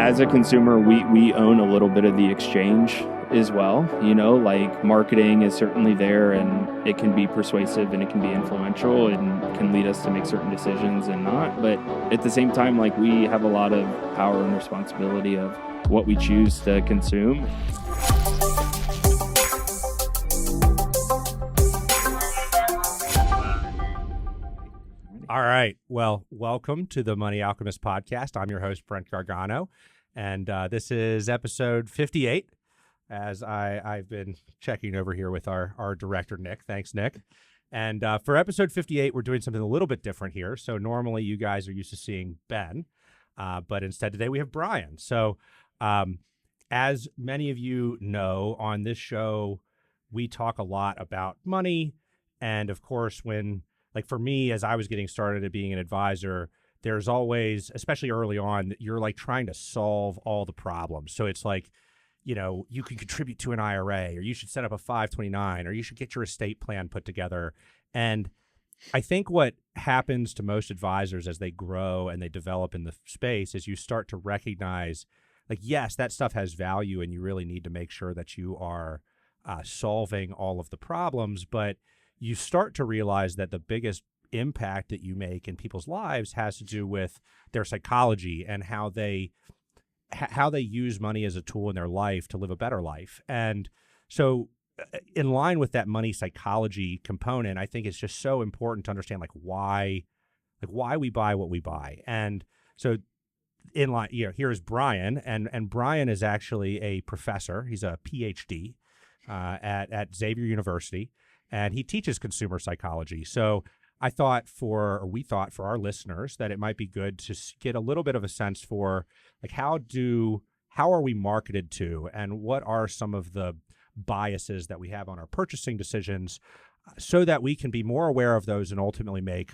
as a consumer, we own a little bit of the exchange as well. Like marketing is certainly there, and it can be persuasive and it can be influential and can lead us to make certain decisions and not. But at the same time, like, we have a lot of power and responsibility of what we choose to consume. All right. Well, welcome to the Money Alchemist Podcast. I'm your host, Brent Gargano, and this is episode 58, as I've been checking over here with our director, Nick. Thanks, Nick. And for episode 58, we're doing something a little bit different here. So normally you guys are used to seeing Ben, but instead today we have Bryan. So as many of you know, on this show, we talk a lot about money. And of course, like for me, as I was getting started at being an advisor, there's always, especially early on, that you're like trying to solve all the problems. So it's like, you can contribute to an IRA, or you should set up a 529, or you should get your estate plan put together. And I think what happens to most advisors as they grow and they develop in the space is you start to recognize, like, yes, that stuff has value and you really need to make sure that you are solving all of the problems, but you start to realize that the biggest impact that you make in people's lives has to do with their psychology and how they use money as a tool in their life to live a better life. And so in line with that money psychology component, I think it's just so important to understand why we buy what we buy. And so in line, here is Bryan, and Bryan is actually a professor. He's a PhD at Xavier University. And he teaches consumer psychology. So we thought for our listeners that it might be good to get a little bit of a sense for, like, how are we marketed to, and what are some of the biases that we have on our purchasing decisions, so that we can be more aware of those and ultimately make,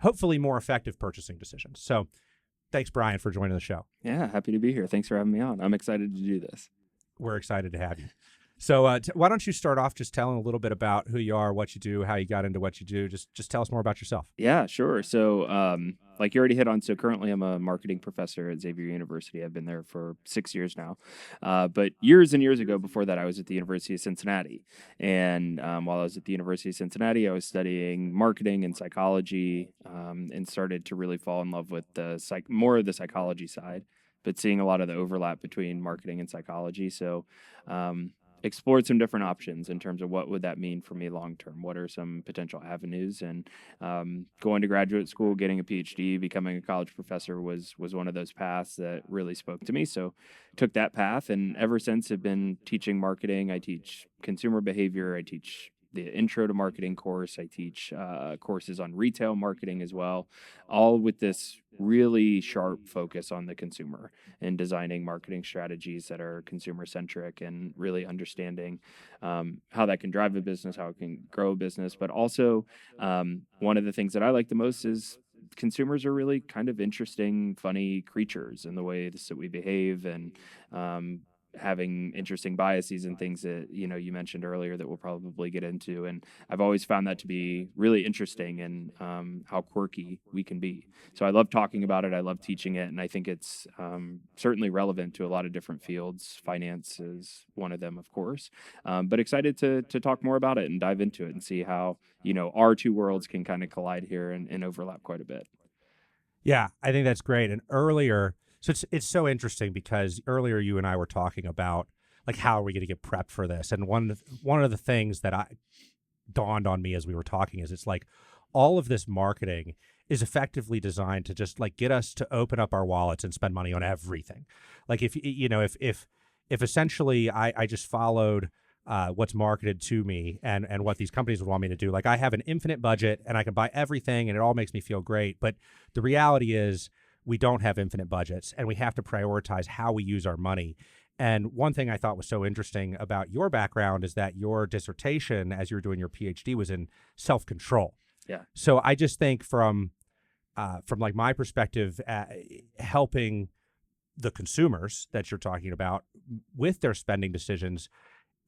hopefully, more effective purchasing decisions. So thanks, Bryan, for joining the show. Yeah, happy to be here. Thanks for having me on. I'm excited to do this. We're excited to have you. So why don't you start off just telling a little bit about who you are, what you do, how you got into what you do. Just tell us more about yourself. Yeah, sure. So like you already hit on, so currently I'm a marketing professor at Xavier University. I've been there for 6 years now. But years and years ago, before that, I was at the University of Cincinnati. And while I was at the University of Cincinnati, I was studying marketing and psychology, and started to really fall in love with more of the psychology side, but seeing a lot of the overlap between marketing and psychology. So explored some different options in terms of what would that mean for me long term. What are some potential avenues? And going to graduate school, getting a PhD, becoming a college professor was one of those paths that really spoke to me. So took that path, and ever since have been teaching marketing. I teach consumer behavior. I teach the intro to marketing course. I teach courses on retail marketing as well, all with this really sharp focus on the consumer and designing marketing strategies that are consumer centric, and really understanding how that can drive a business, how it can grow a business. But also one of the things that I like the most is consumers are really kind of interesting, funny creatures in the ways that we behave, and having interesting biases and things that, you mentioned earlier that we'll probably get into. And I've always found that to be really interesting, and how quirky we can be. So I love talking about it. I love teaching it. And I think it's certainly relevant to a lot of different fields. Finance is one of them, of course. But excited to talk more about it and dive into it and see how, our two worlds can kind of collide here and overlap quite a bit. Yeah, I think that's great. And earlier, so it's so interesting because earlier you and I were talking about, like, how are we going to get prepped for this? And one of the things that dawned on me as we were talking is, it's like all of this marketing is effectively designed to just, like, get us to open up our wallets and spend money on everything. Like, if essentially I just followed what's marketed to me and what these companies would want me to do, like, I have an infinite budget and I can buy everything and it all makes me feel great. But the reality is, we don't have infinite budgets, and we have to prioritize how we use our money. And one thing I thought was so interesting about your background is that your dissertation, as you were doing your PhD, was in self-control. Yeah. So I just think from like my perspective, helping the consumers that you're talking about with their spending decisions,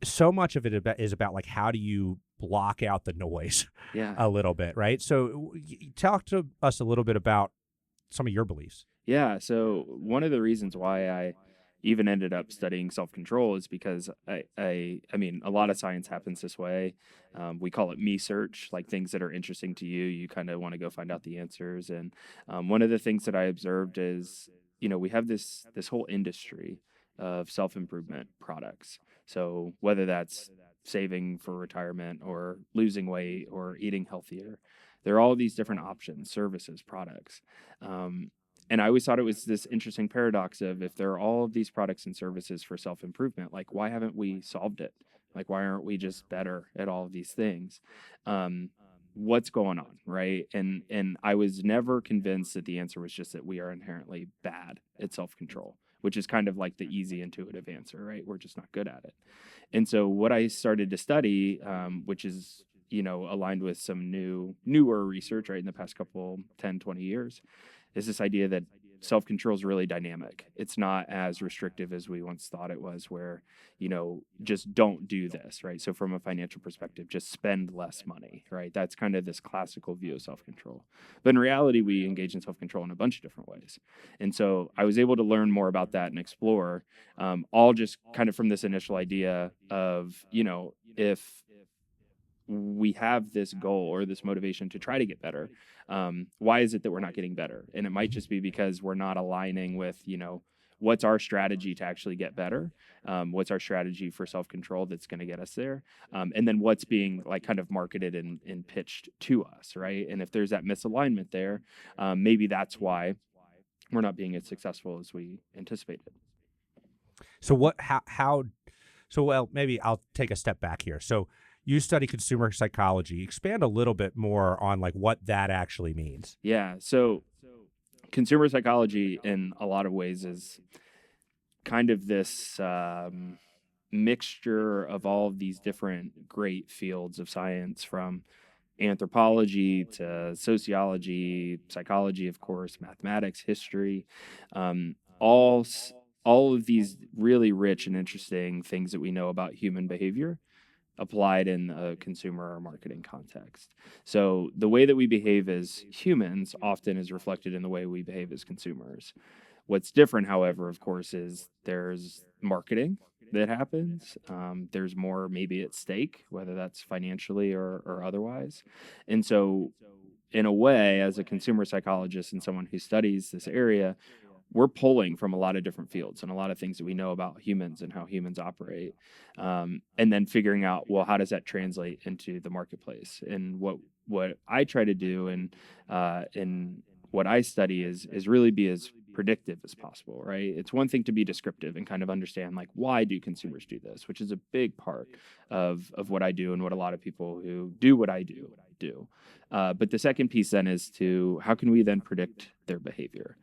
so much of it is about, like, how do you block out the noise a little bit, right? So talk to us a little bit about some of your beliefs. Yeah. So one of the reasons why I even ended up studying self-control is because I mean, a lot of science happens this way. We call it me search, like things that are interesting to you. You kind of want to go find out the answers. And one of the things that I observed is, we have this whole industry of self-improvement products. So whether that's saving for retirement or losing weight or eating healthier, there are all these different options, services, products. Um, and I always thought it was this interesting paradox of, if there are all of these products and services for self improvement, like, why haven't we solved it? Like, why aren't we just better at all of these things? Um, what's going on, right? And I was never convinced that the answer was just that we are inherently bad at self control, which is kind of like the easy intuitive answer, right? We're just not good at it. And so what I started to study, which is aligned with some newer research, right, in the past couple 10, 20 years, is this idea that self-control is really dynamic. It's not as restrictive as we once thought it was, where, just don't do this, right? So from a financial perspective, just spend less money, right? That's kind of this classical view of self-control. But in reality, we engage in self-control in a bunch of different ways. And so I was able to learn more about that and explore, all just kind of from this initial idea of, if we have this goal or this motivation to try to get better, why is it that we're not getting better? And it might just be because we're not aligning with, what's our strategy to actually get better? What's our strategy for self-control that's going to get us there? And then what's being like kind of marketed and pitched to us, right? And if there's that misalignment there, maybe that's why we're not being as successful as we anticipated. So well, maybe I'll take a step back here. So you study consumer psychology. Expand a little bit more on like what that actually means. Yeah. So consumer psychology in a lot of ways is kind of this mixture of all of these different great fields of science, from anthropology to sociology, psychology, of course, mathematics, history, um, all all of these really rich and interesting things that we know about human behavior applied in a consumer or marketing context. So the way that we behave as humans often is reflected in the way we behave as consumers. What's different, however, of course, is there's marketing that happens. There's more maybe at stake, whether that's financially or otherwise. And so, in a way, as a consumer psychologist and someone who studies this area, we're pulling from a lot of different fields and a lot of things that we know about humans and how humans operate, and then figuring out, well, how does that translate into the marketplace? And what I try to do and what I study is really be as predictive as possible, right? It's one thing to be descriptive and kind of understand, like, why do consumers do this, which is a big part of what I do and what a lot of people who do what I do. But the second piece then is to, how can we then predict their behavior?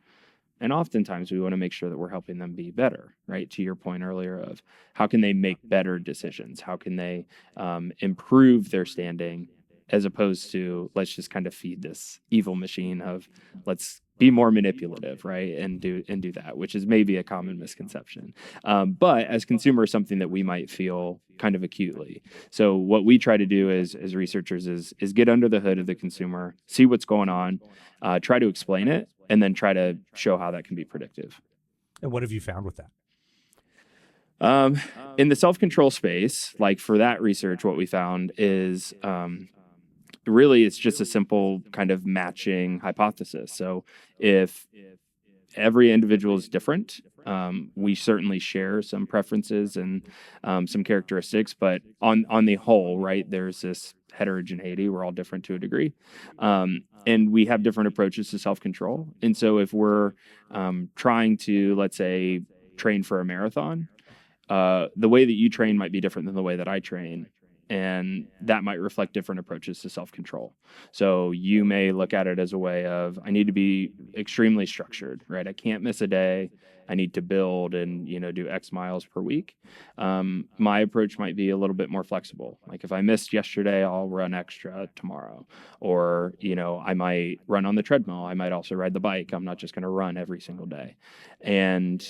And oftentimes we want to make sure that we're helping them be better, right? To your point earlier of how can they make better decisions? How can they improve their standing, as opposed to let's just kind of feed this evil machine of let's be more manipulative, right? And do that, which is maybe a common misconception. But as consumers, something that we might feel kind of acutely. So what we try to do as researchers is get under the hood of the consumer, see what's going on, try to explain it, and then try to show how that can be predictive. And what have you found with that? In the self-control space, like for that research, what we found is really it's just a simple kind of matching hypothesis. So if every individual is different, we certainly share some preferences and some characteristics, but on the whole, right, there's this heterogeneity. We're all different to a degree. And we have different approaches to self-control. And so if we're trying to, let's say, train for a marathon, the way that you train might be different than the way that I train. And that might reflect different approaches to self-control. So you may look at it as a way of, I need to be extremely structured, right? I can't miss a day. I need to build and, do X miles per week. My approach might be a little bit more flexible. Like if I missed yesterday, I'll run extra tomorrow. Or, I might run on the treadmill. I might also ride the bike. I'm not just going to run every single day. And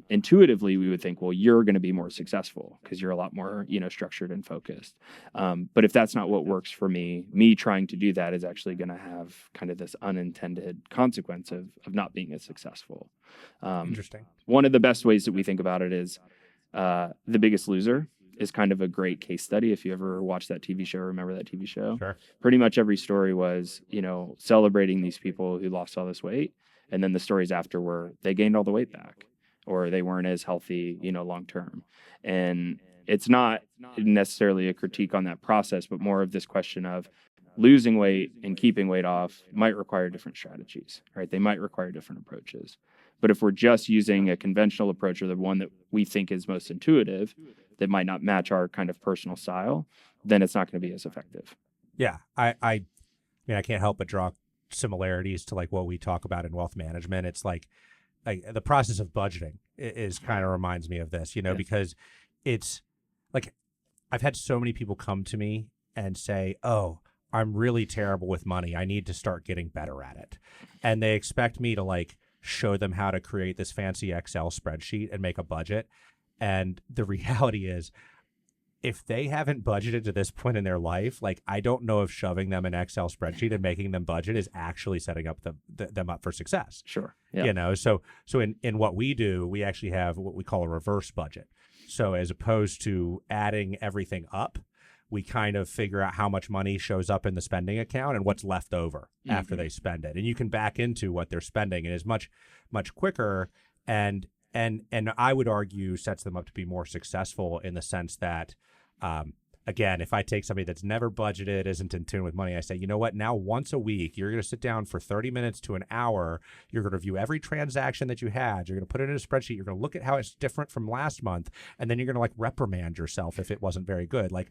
intuitively, we would think, well, you're going to be more successful because you're a lot more, structured and focused. But if that's not what works for me trying to do that is actually going to have kind of this unintended consequence of not being as successful. Interesting. One of the best ways that we think about it is The Biggest Loser is kind of a great case study. If you ever watched that TV show, remember that TV show? Sure. Pretty much every story was, celebrating these people who lost all this weight. And then the stories after were they gained all the weight back or they weren't as healthy, long term. And it's not necessarily a critique on that process, but more of this question of losing weight and keeping weight off might require different strategies, right? They might require different approaches. But if we're just using a conventional approach or the one that we think is most intuitive, that might not match our kind of personal style, then it's not going to be as effective. Yeah. I mean, I can't help but draw similarities to like what we talk about in wealth management. It's like the process of budgeting is kind of reminds me of this, because it's like I've had so many people come to me and say, oh, I'm really terrible with money. I need to start getting better at it. And they expect me to like show them how to create this fancy Excel spreadsheet and make a budget. And the reality is, if they haven't budgeted to this point in their life, like I don't know if shoving them an Excel spreadsheet and making them budget is actually setting up them up for success. Sure. Yeah. So in what we do, we actually have what we call a reverse budget. So as opposed to adding everything up, we kind of figure out how much money shows up in the spending account and what's left over after they spend it. And you can back into what they're spending, and is much, much quicker and I would argue sets them up to be more successful in the sense that, again, if I take somebody that's never budgeted, isn't in tune with money, I say, you know what, now once a week, you're going to sit down for 30 minutes to an hour. You're going to review every transaction that you had. You're going to put it in a spreadsheet. You're going to look at how it's different from last month. And then you're going to like reprimand yourself if it wasn't very good. Like,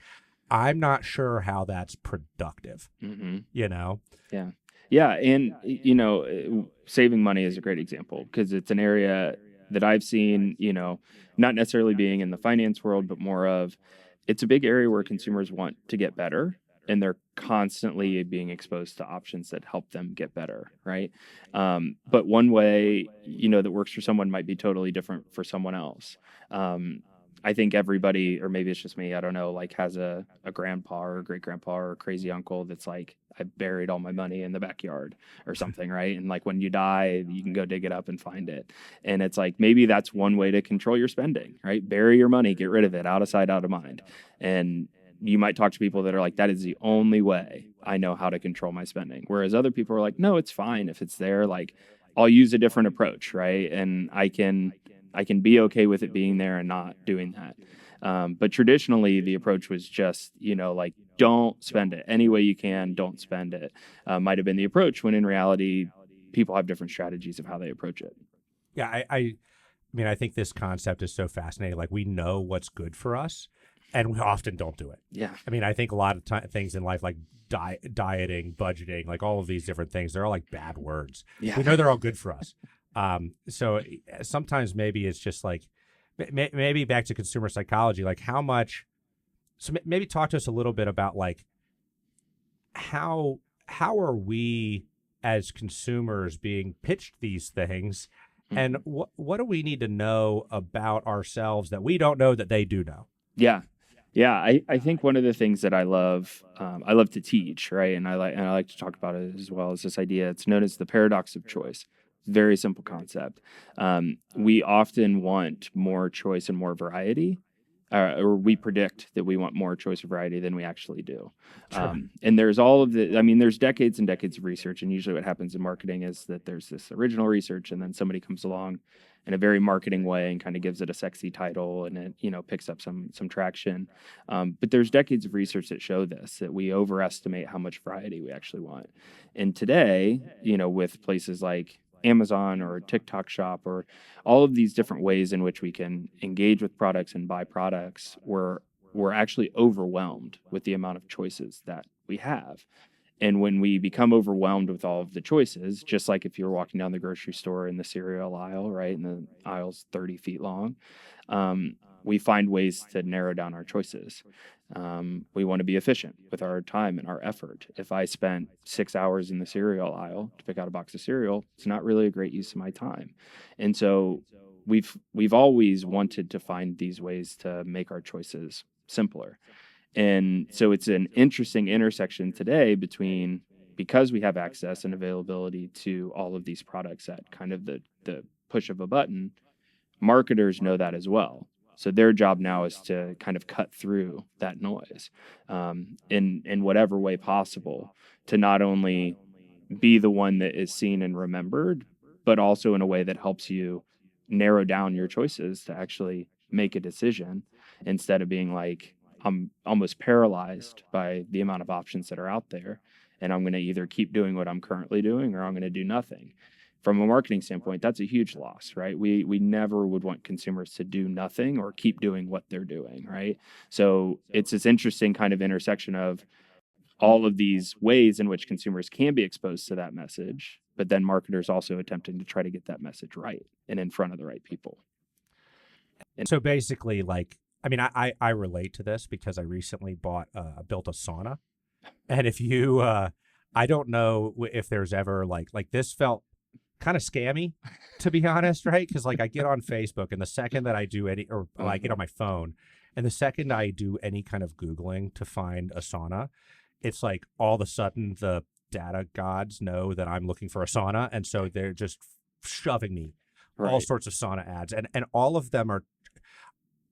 I'm not sure how that's productive, Yeah. Yeah. And, saving money is a great example because it's an area that I've seen, not necessarily being in the finance world, but more of it's a big area where consumers want to get better and they're constantly being exposed to options that help them get better. Right. But one way, that works for someone might be totally different for someone else. I think everybody, or maybe it's just me, I don't know, like has a grandpa or a great grandpa or a crazy uncle that's like, I buried all my money in the backyard or something, right? And like when you die, you can go dig it up and find it. And it's like, maybe that's one way to control your spending, right? Bury your money, get rid of it, out of sight, out of mind. And you might talk to people that are like, that is the only way I know how to control my spending. Whereas other people are like, no, it's fine if it's there. Like I'll use a different approach, right? And I can be okay with it being there and not doing that. But traditionally, the approach was just, like, don't spend it. Any way you can, don't spend it. Might have been the approach when in reality, people have different strategies of how they approach it. Yeah, I mean, I think this concept is so fascinating. Like we know what's good for us and we often don't do it. Yeah. I mean, I think a lot of things in life like dieting, budgeting, like all of these different things, they're all like bad words. Yeah. We know they're all good for us. So sometimes maybe it's just like, maybe back to consumer psychology, like how much, so maybe talk to us a little bit about like, how are we as consumers being pitched these things and what do we need to know about ourselves that we don't know that they do know? Yeah. Yeah. I think one of the things that I love to teach, right. And I like to talk about it as well as this idea, it's known as the paradox of choice. Very simple concept. We often want more choice and more variety, or we predict that we want more choice or variety than we actually do. Sure. And there's there's decades and decades of research. And usually what happens in marketing is that there's this original research and then somebody comes along in a very marketing way and kind of gives it a sexy title and it, picks up some traction. But there's decades of research that show this, that we overestimate how much variety we actually want. And today, with places like Amazon or TikTok Shop or all of these different ways in which we can engage with products and buy products, we're actually overwhelmed with the amount of choices that we have. And when we become overwhelmed with all of the choices, just like if you're walking down the grocery store in the cereal aisle, right, and the aisle's 30 feet long, we find ways to narrow down our choices. We want to be efficient with our time and our effort. If I spent 6 hours in the cereal aisle to pick out a box of cereal, it's not really a great use of my time. And so we've always wanted to find these ways to make our choices simpler. And so it's an interesting intersection today between, because we have access and availability to all of these products at kind of the push of a button, marketers know that as well. So their job now is to kind of cut through that noise in whatever way possible, to not only be the one that is seen and remembered, but also in a way that helps you narrow down your choices to actually make a decision, instead of being like, I'm almost paralyzed by the amount of options that are out there, and I'm going to either keep doing what I'm currently doing, or I'm going to do nothing. From a marketing standpoint, that's a huge loss, right? We never would want consumers to do nothing or keep doing what they're doing, right? So it's this interesting kind of intersection of all of these ways in which consumers can be exposed to that message, but then marketers also attempting to try to get that message right and in front of the right people. And so basically, like, I mean, I relate to this because I recently built a sauna. And if you, I don't know if there's ever like this felt kind of scammy, to be honest, right? Because like I get on Facebook, and the second that I do I get on my phone, and the second I do any kind of Googling to find a sauna, it's like all of a sudden the data gods know that I'm looking for a sauna. And so they're just shoving me all sorts of sauna ads. And all of them are,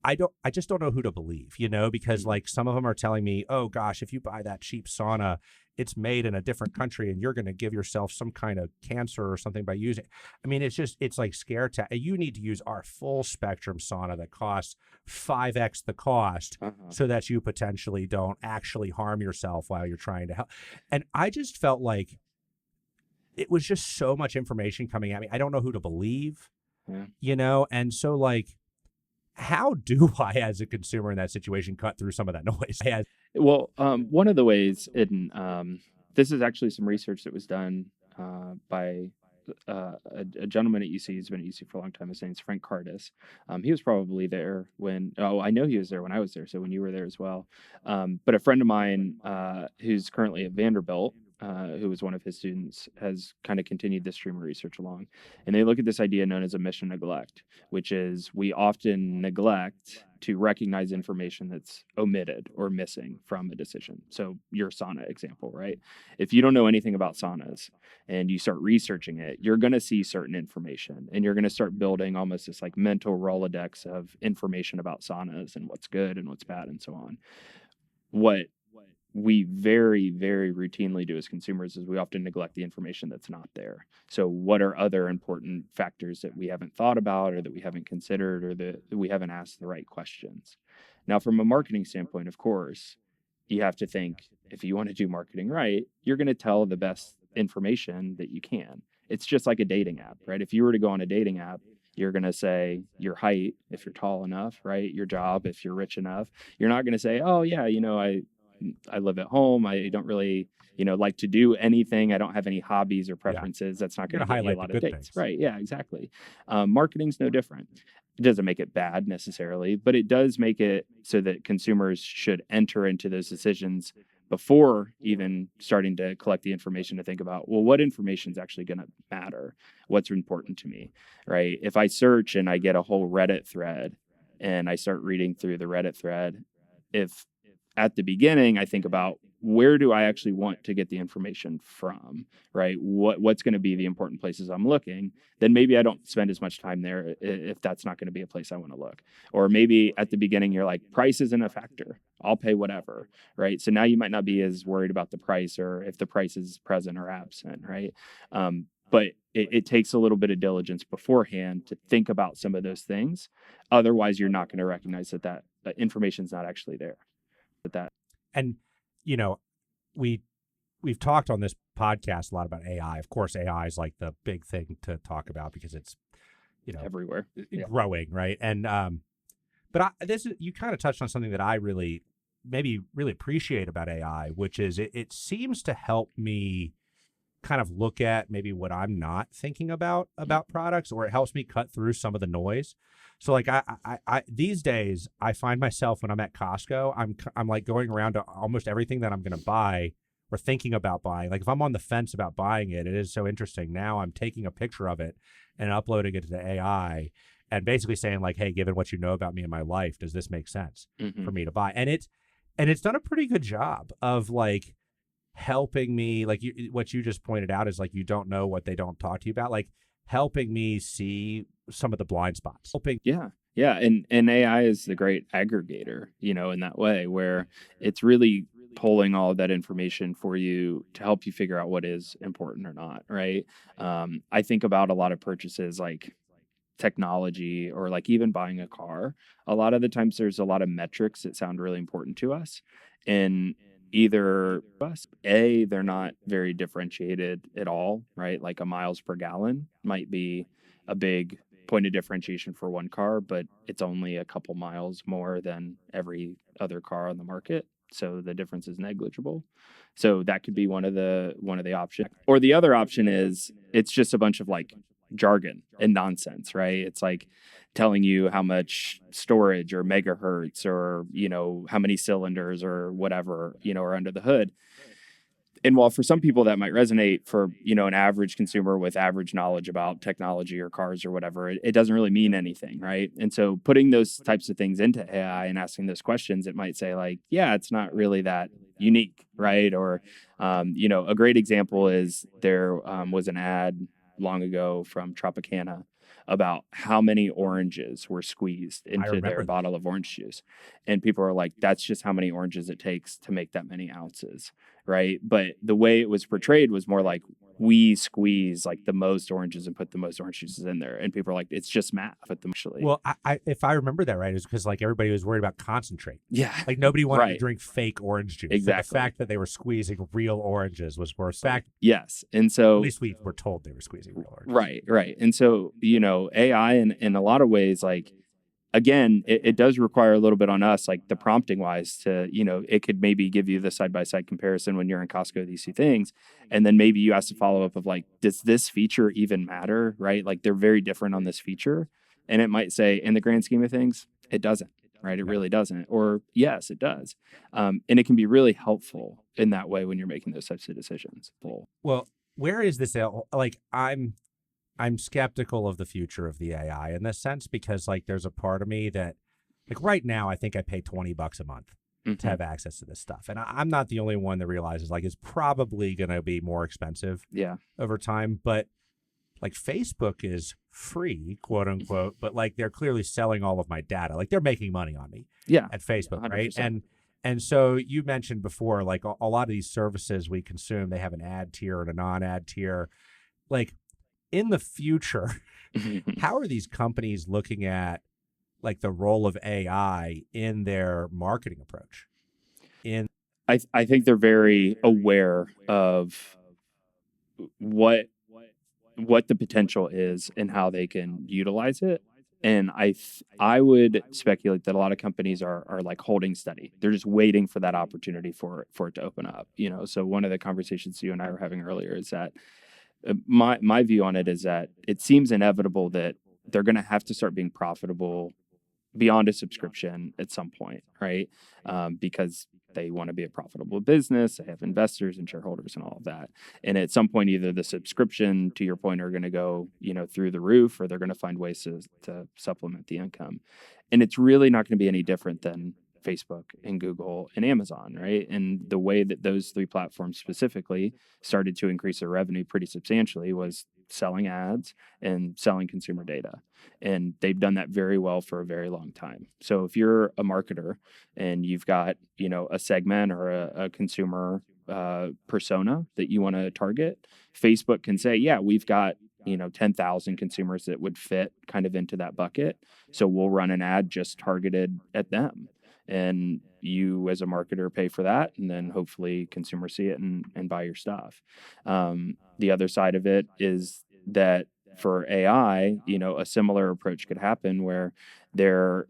I just don't know who to believe, because like some of them are telling me, oh gosh, if you buy that cheap sauna, it's made in a different country and you're going to give yourself some kind of cancer or something by using it. I mean, it's like scare tactic. You need to use our full spectrum sauna that costs 5x the cost so that you potentially don't actually harm yourself while you're trying to help. And I just felt like it was just so much information coming at me. I don't know who to believe, and so like, how do I, as a consumer in that situation, cut through some of that noise? Well, one of the ways, this is actually some research that was done by a gentleman at UC. He's been at UC for a long time. His name's Frank Cardis. He was probably there I know he was there when I was there, so when you were there as well. But a friend of mine who's currently at Vanderbilt, who was one of his students, has kind of continued this stream of research along. And they look at this idea known as omission neglect, which is we often neglect to recognize information that's omitted or missing from a decision. So your sauna example, right? If you don't know anything about saunas and you start researching it, you're going to see certain information, and you're going to start building almost this like mental Rolodex of information about saunas and what's good and what's bad and so on. What we very, very routinely do as consumers is we often neglect the information that's not there. So what are other important factors that we haven't thought about, or that we haven't considered, or that we haven't asked the right questions? Now, from a marketing standpoint, of course, you have to think, if you want to do marketing right, you're going to tell the best information that you can. It's just like a dating app, right? If you were to go on a dating app, you're going to say your height, if you're tall enough, right? Your job, if you're rich enough. You're not going to say, oh yeah, I live at home. I don't really, like to do anything. I don't have any hobbies or preferences. That's not going to highlight a lot of dates. Things. Right. Yeah, exactly. Marketing's no different. It doesn't make it bad necessarily, but it does make it so that consumers should enter into those decisions before even starting to collect the information, to think about, well, what information is actually going to matter? What's important to me, right? If I search and I get a whole Reddit thread and I start reading through the Reddit thread, if at the beginning I think about, where do I actually want to get the information from, right? What's going to be the important places I'm looking? Then maybe I don't spend as much time there if that's not going to be a place I want to look. Or maybe at the beginning you're like, price isn't a factor. I'll pay whatever, right? So now you might not be as worried about the price, or if the price is present or absent, right? But it takes a little bit of diligence beforehand to think about some of those things. Otherwise, you're not going to recognize that information is not actually there. And we've talked on this podcast a lot about AI. Of course, AI is like the big thing to talk about because it's everywhere, growing, right? And but you kind of touched on something that I really maybe really appreciate about AI, which is it seems to help me kind of look at maybe what I'm not thinking about products, or it helps me cut through some of the noise. So like I these days I find myself when I'm at Costco, I'm like going around to almost everything that I'm going to buy or thinking about buying. Like if I'm on the fence about buying it, it is so interesting. Now I'm taking a picture of it and uploading it to the AI and basically saying like, hey, given what you know about me and my life, does this make sense for me to buy? And it's done a pretty good job of like helping me, like what you just pointed out is like, you don't know what they don't talk to you about, like helping me see some of the blind spots. Yeah. And AI is the great aggregator, in that way, where it's really pulling all of that information for you to help you figure out what is important or not. Right. I think about a lot of purchases like technology or like even buying a car. A lot of the times there's a lot of metrics that sound really important to us. And either they're not very differentiated at all, right? Like a miles per gallon might be a big point of differentiation for one car, but it's only a couple miles more than every other car on the market. So the difference is negligible. So that could be one of the options. Or the other option is it's just a bunch of like jargon and nonsense, right? It's like telling you how much storage or megahertz or, how many cylinders or whatever, are under the hood. And while for some people that might resonate, for, an average consumer with average knowledge about technology or cars or whatever, it doesn't really mean anything, right? And so putting those types of things into AI and asking those questions, it might say like, yeah, it's not really that unique, right? Or, a great example is there was an ad long ago from Tropicana about how many oranges were squeezed into their bottle of orange juice. And people are like, that's just how many oranges it takes to make that many ounces, right? But the way it was portrayed was more like, we squeeze like the most oranges and put the most orange juices in there. And people are like, it's just math. But actually, well, I if I remember that right, it was because like everybody was worried about concentrate. Yeah. Like nobody wanted to drink fake orange juice. Exactly. So the fact that they were squeezing real oranges was worse. Fact. Yes. And so at least we were told they were squeezing real oranges. Right. And so, AI in a lot of ways, like, again, it does require a little bit on us, like the prompting wise to, it could maybe give you the side-by-side comparison when you're in Costco, these two things. And then maybe you ask the follow-up of like, does this feature even matter? Right. Like they're very different on this feature. And it might say in the grand scheme of things, it doesn't, right? It really doesn't. Or yes, it does. And it can be really helpful in that way when you're making those types of decisions. Well, where is this? Like I'm skeptical of the future of the AI in this sense, because like there's a part of me that like right now, I think I pay $20 a month to have access to this stuff. And I'm not the only one that realizes like it's probably going to be more expensive over time. But like Facebook is free, quote unquote, but like they're clearly selling all of my data. Like they're making money on me at Facebook, 100%. Right? And so you mentioned before, like a lot of these services we consume, they have an ad tier and a non-ad tier. Like, in the future, how are these companies looking at like the role of AI in their marketing approach? I think they're very aware of what the potential is and how they can utilize it. And I would speculate that a lot of companies are like holding steady. They're just waiting for that opportunity for it to open up. So one of the conversations you and I were having earlier is that my view on it is that it seems inevitable that they're going to have to start being profitable beyond a subscription at some point, right? Because they want to be a profitable business. They have investors and shareholders and all of that. And at some point, either the subscription, to your point, are going to go, through the roof, or they're going to find ways to supplement the income. And it's really not going to be any different than Facebook and Google and Amazon, right? And the way that those three platforms specifically started to increase their revenue pretty substantially was selling ads and selling consumer data. And they've done that very well for a very long time. So if you're a marketer and you've got, a segment or a consumer persona that you want to target, Facebook can say, yeah, we've got 10,000 consumers that would fit kind of into that bucket. So we'll run an ad just targeted at them. And you as a marketer pay for that, and then hopefully consumers see it and buy your stuff. The other side of it is that for AI, a similar approach could happen where they're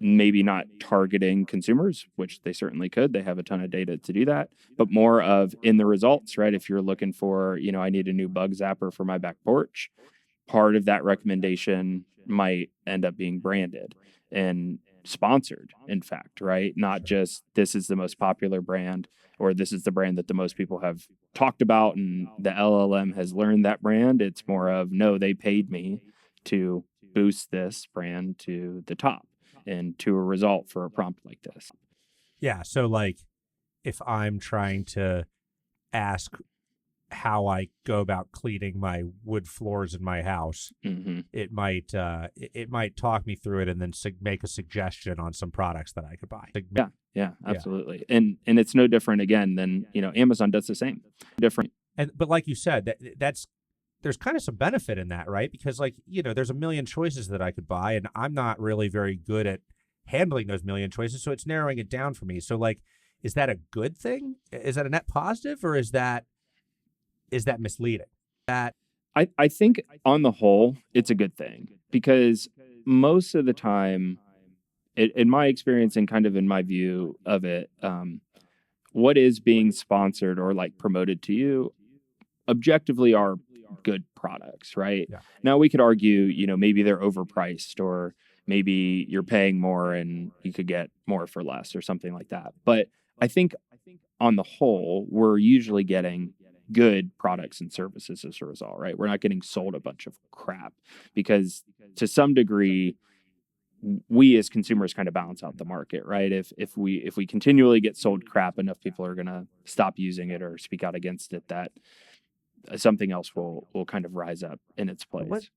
maybe not targeting consumers, which they certainly could. They have a ton of data to do that, but more of in the results, right? If you're looking for, I need a new bug zapper for my back porch, part of that recommendation might end up being branded and sponsored, in fact, right? Not just this is the most popular brand or this is the brand that the most people have talked about and the LLM has learned that brand. It's more of, no, they paid me to boost this brand to the top and to a result for a prompt like this. Yeah. So like if I'm trying to ask how I go about cleaning my wood floors in my house, it might talk me through it and then make a suggestion on some products that I could buy. Yeah, absolutely. And it's no different again than, Amazon does the same. Different. But like you said, there's kind of some benefit in that, right? Because there's a million choices that I could buy and I'm not really very good at handling those million choices. So it's narrowing it down for me. So like, is that a good thing? Is that a net positive or is that misleading? I think on the whole, it's a good thing because most of the time, in my experience and kind of in my view of it, what is being sponsored or like promoted to you objectively are good products, right? Yeah. Now we could argue, maybe they're overpriced or maybe you're paying more and you could get more for less or something like that. But I think on the whole, we're usually getting good products and services as a result, right? We're not getting sold a bunch of crap because to some degree, we as consumers kind of balance out the market, right? If we continually get sold crap, enough people are going to stop using it or speak out against it, that something else will kind of rise up in its place.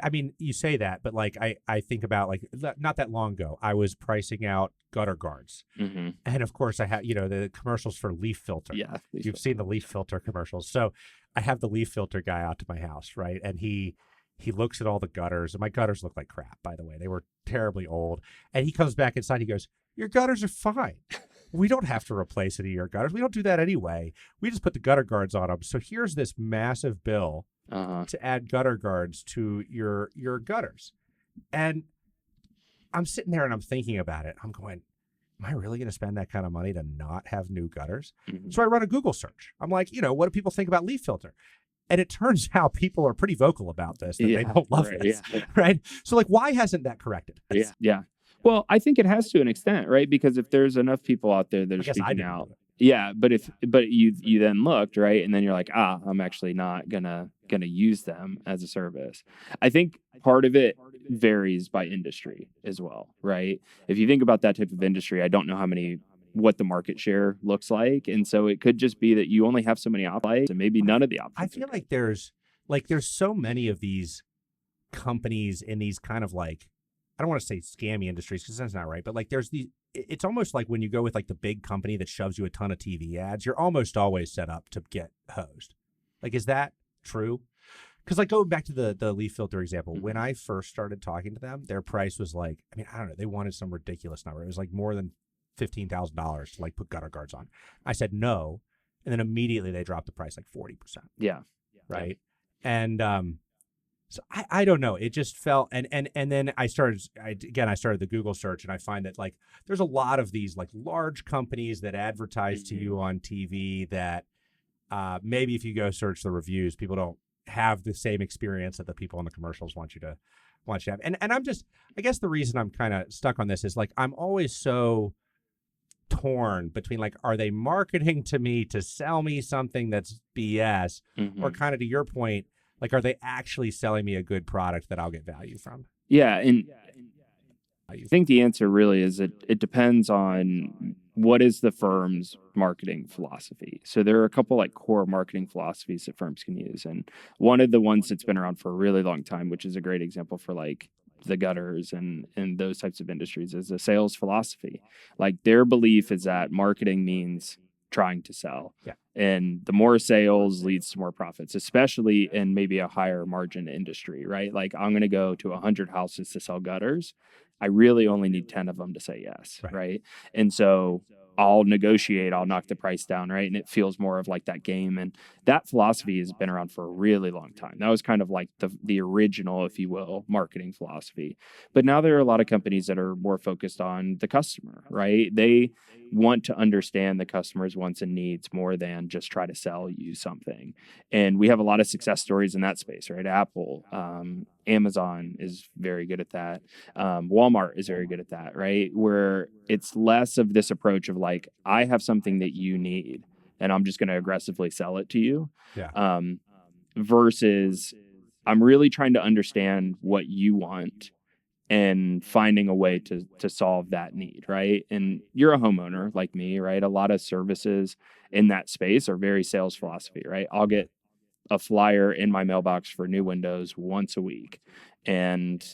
I mean, you say that, but like I think about like not that long ago, I was pricing out gutter guards, and of course I had the commercials for leaf filter. Yeah, you've seen the leaf filter commercials. So I have the leaf filter guy out to my house, right? And he looks at all the gutters, and my gutters look like crap, by the way. They were terribly old. And he comes back inside. He goes, "Your gutters are fine. We don't have to replace any of your gutters. We don't do that anyway. We just put the gutter guards on them. So here's this massive bill to add gutter guards to your gutters." And I'm sitting there and I'm thinking about it. I'm going, am I really going to spend that kind of money to not have new gutters? So I run a Google search. I'm like, what do people think about leaf filter? And it turns out people are pretty vocal about this, that they don't love this, right? So like, why hasn't that corrected? Yeah. Well, I think it has to an extent, right? Because if there's enough people out there that are speaking out, but you then looked, right? And then you're like, I'm actually not gonna use them as a service. I think part of it varies by industry as well, right? If you think about that type of industry, I don't know what the market share looks like. And so it could just be that you only have so many options and maybe none of the options. I feel like there's so many of these companies in these kind of like, I don't want to say scammy industries because that's not right, but like it's almost like when you go with like the big company that shoves you a ton of TV ads, you're almost always set up to get hosed. Like, is that true? Because like going back to the leaf filter example, when I first started talking to them, their price was like, I don't know, they wanted some ridiculous number. It was like more than $15,000 to like put gutter guards on. I said no, and then immediately they dropped the price like 40%. Yeah. Right. And so I don't know. It just felt and then I started the Google search and I find that like there's a lot of these like large companies that advertise to you on TV that maybe if you go search the reviews, people don't have the same experience that the people in the commercials want you to have. And I guess the reason I'm kind of stuck on this is like I'm always so torn between like, are they marketing to me to sell me something that's BS or kind of to your point, like, are they actually selling me a good product that I'll get value from? Yeah. And I think the answer really is it depends on what is the firm's marketing philosophy. So there are a couple like core marketing philosophies that firms can use. And one of the ones that's been around for a really long time, which is a great example for like the gutters and those types of industries, is a sales philosophy. Like their belief is that marketing means trying to sell. Yeah. And the more sales leads to more profits, especially in maybe a higher margin industry, right? Like I'm going to go to 100 houses to sell gutters. I really only need 10 of them to say yes, right? And so I'll negotiate, I'll knock the price down, right? And it feels more of like that game. And that philosophy has been around for a really long time. That was kind of like the original, if you will, marketing philosophy. But now there are a lot of companies that are more focused on the customer, right? They want to understand the customer's wants and needs more than just try to sell you something. And we have a lot of success stories in that space, right? Apple, Amazon is very good at that. Walmart is very good at that, right? Where it's less of this approach of like, I have something that you need and I'm just going to aggressively sell it to you. Yeah. Versus I'm really trying to understand what you want and finding a way to solve that need, right? And you're a homeowner like me, right? A lot of services in that space are very sales philosophy, right? I'll get a flyer in my mailbox for new windows once a week. And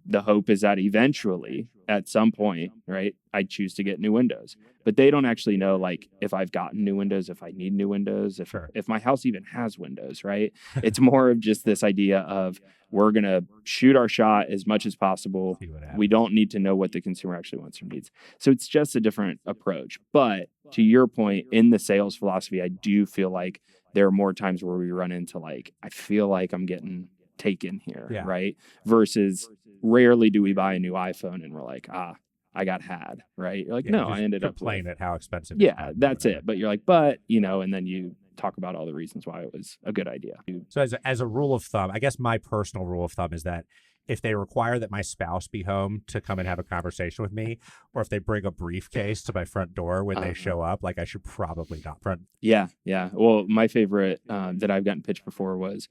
the hope is that eventually, at some point, right, I choose to get new windows. But they don't actually know, like, if I've gotten new windows, if I need new windows, if my house even has windows, right? It's more of just this idea of we're going to shoot our shot as much as possible. We don't need to know what the consumer actually wants or needs. So it's just a different approach. But to your point, in the sales philosophy, I do feel like there are more times where we run into like, I feel like I'm getting taken here, right? Versus rarely do we buy a new iPhone and we're like, I got had, right? You're like, no, I ended up playing at how expensive. Yeah, that's it. But you're like, but, and then you talk about all the reasons why it was a good idea. So as a rule of thumb, I guess my personal rule of thumb is that if they require that my spouse be home to come and have a conversation with me, or if they bring a briefcase to my front door when they show up, like I should probably not front. Yeah. Well, my favorite that I've gotten pitched before was,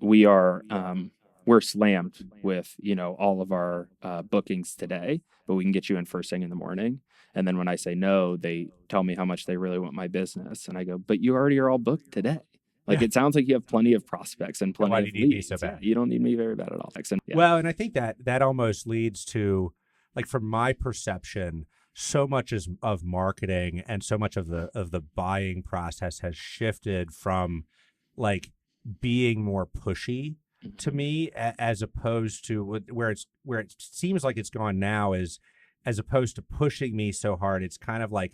we are we're slammed with, all of our bookings today, but we can get you in first thing in the morning. And then when I say no, they tell me how much they really want my business. And I go, but you already are all booked today. Like, it sounds like you have plenty of prospects and plenty of leads. So bad? You don't need me very bad at all. Well, and I think that almost leads to, like, from my perception, so much of marketing and so much of the buying process has shifted from like being more pushy to me, as opposed to where it seems like it's gone now is, as opposed to pushing me so hard, it's kind of like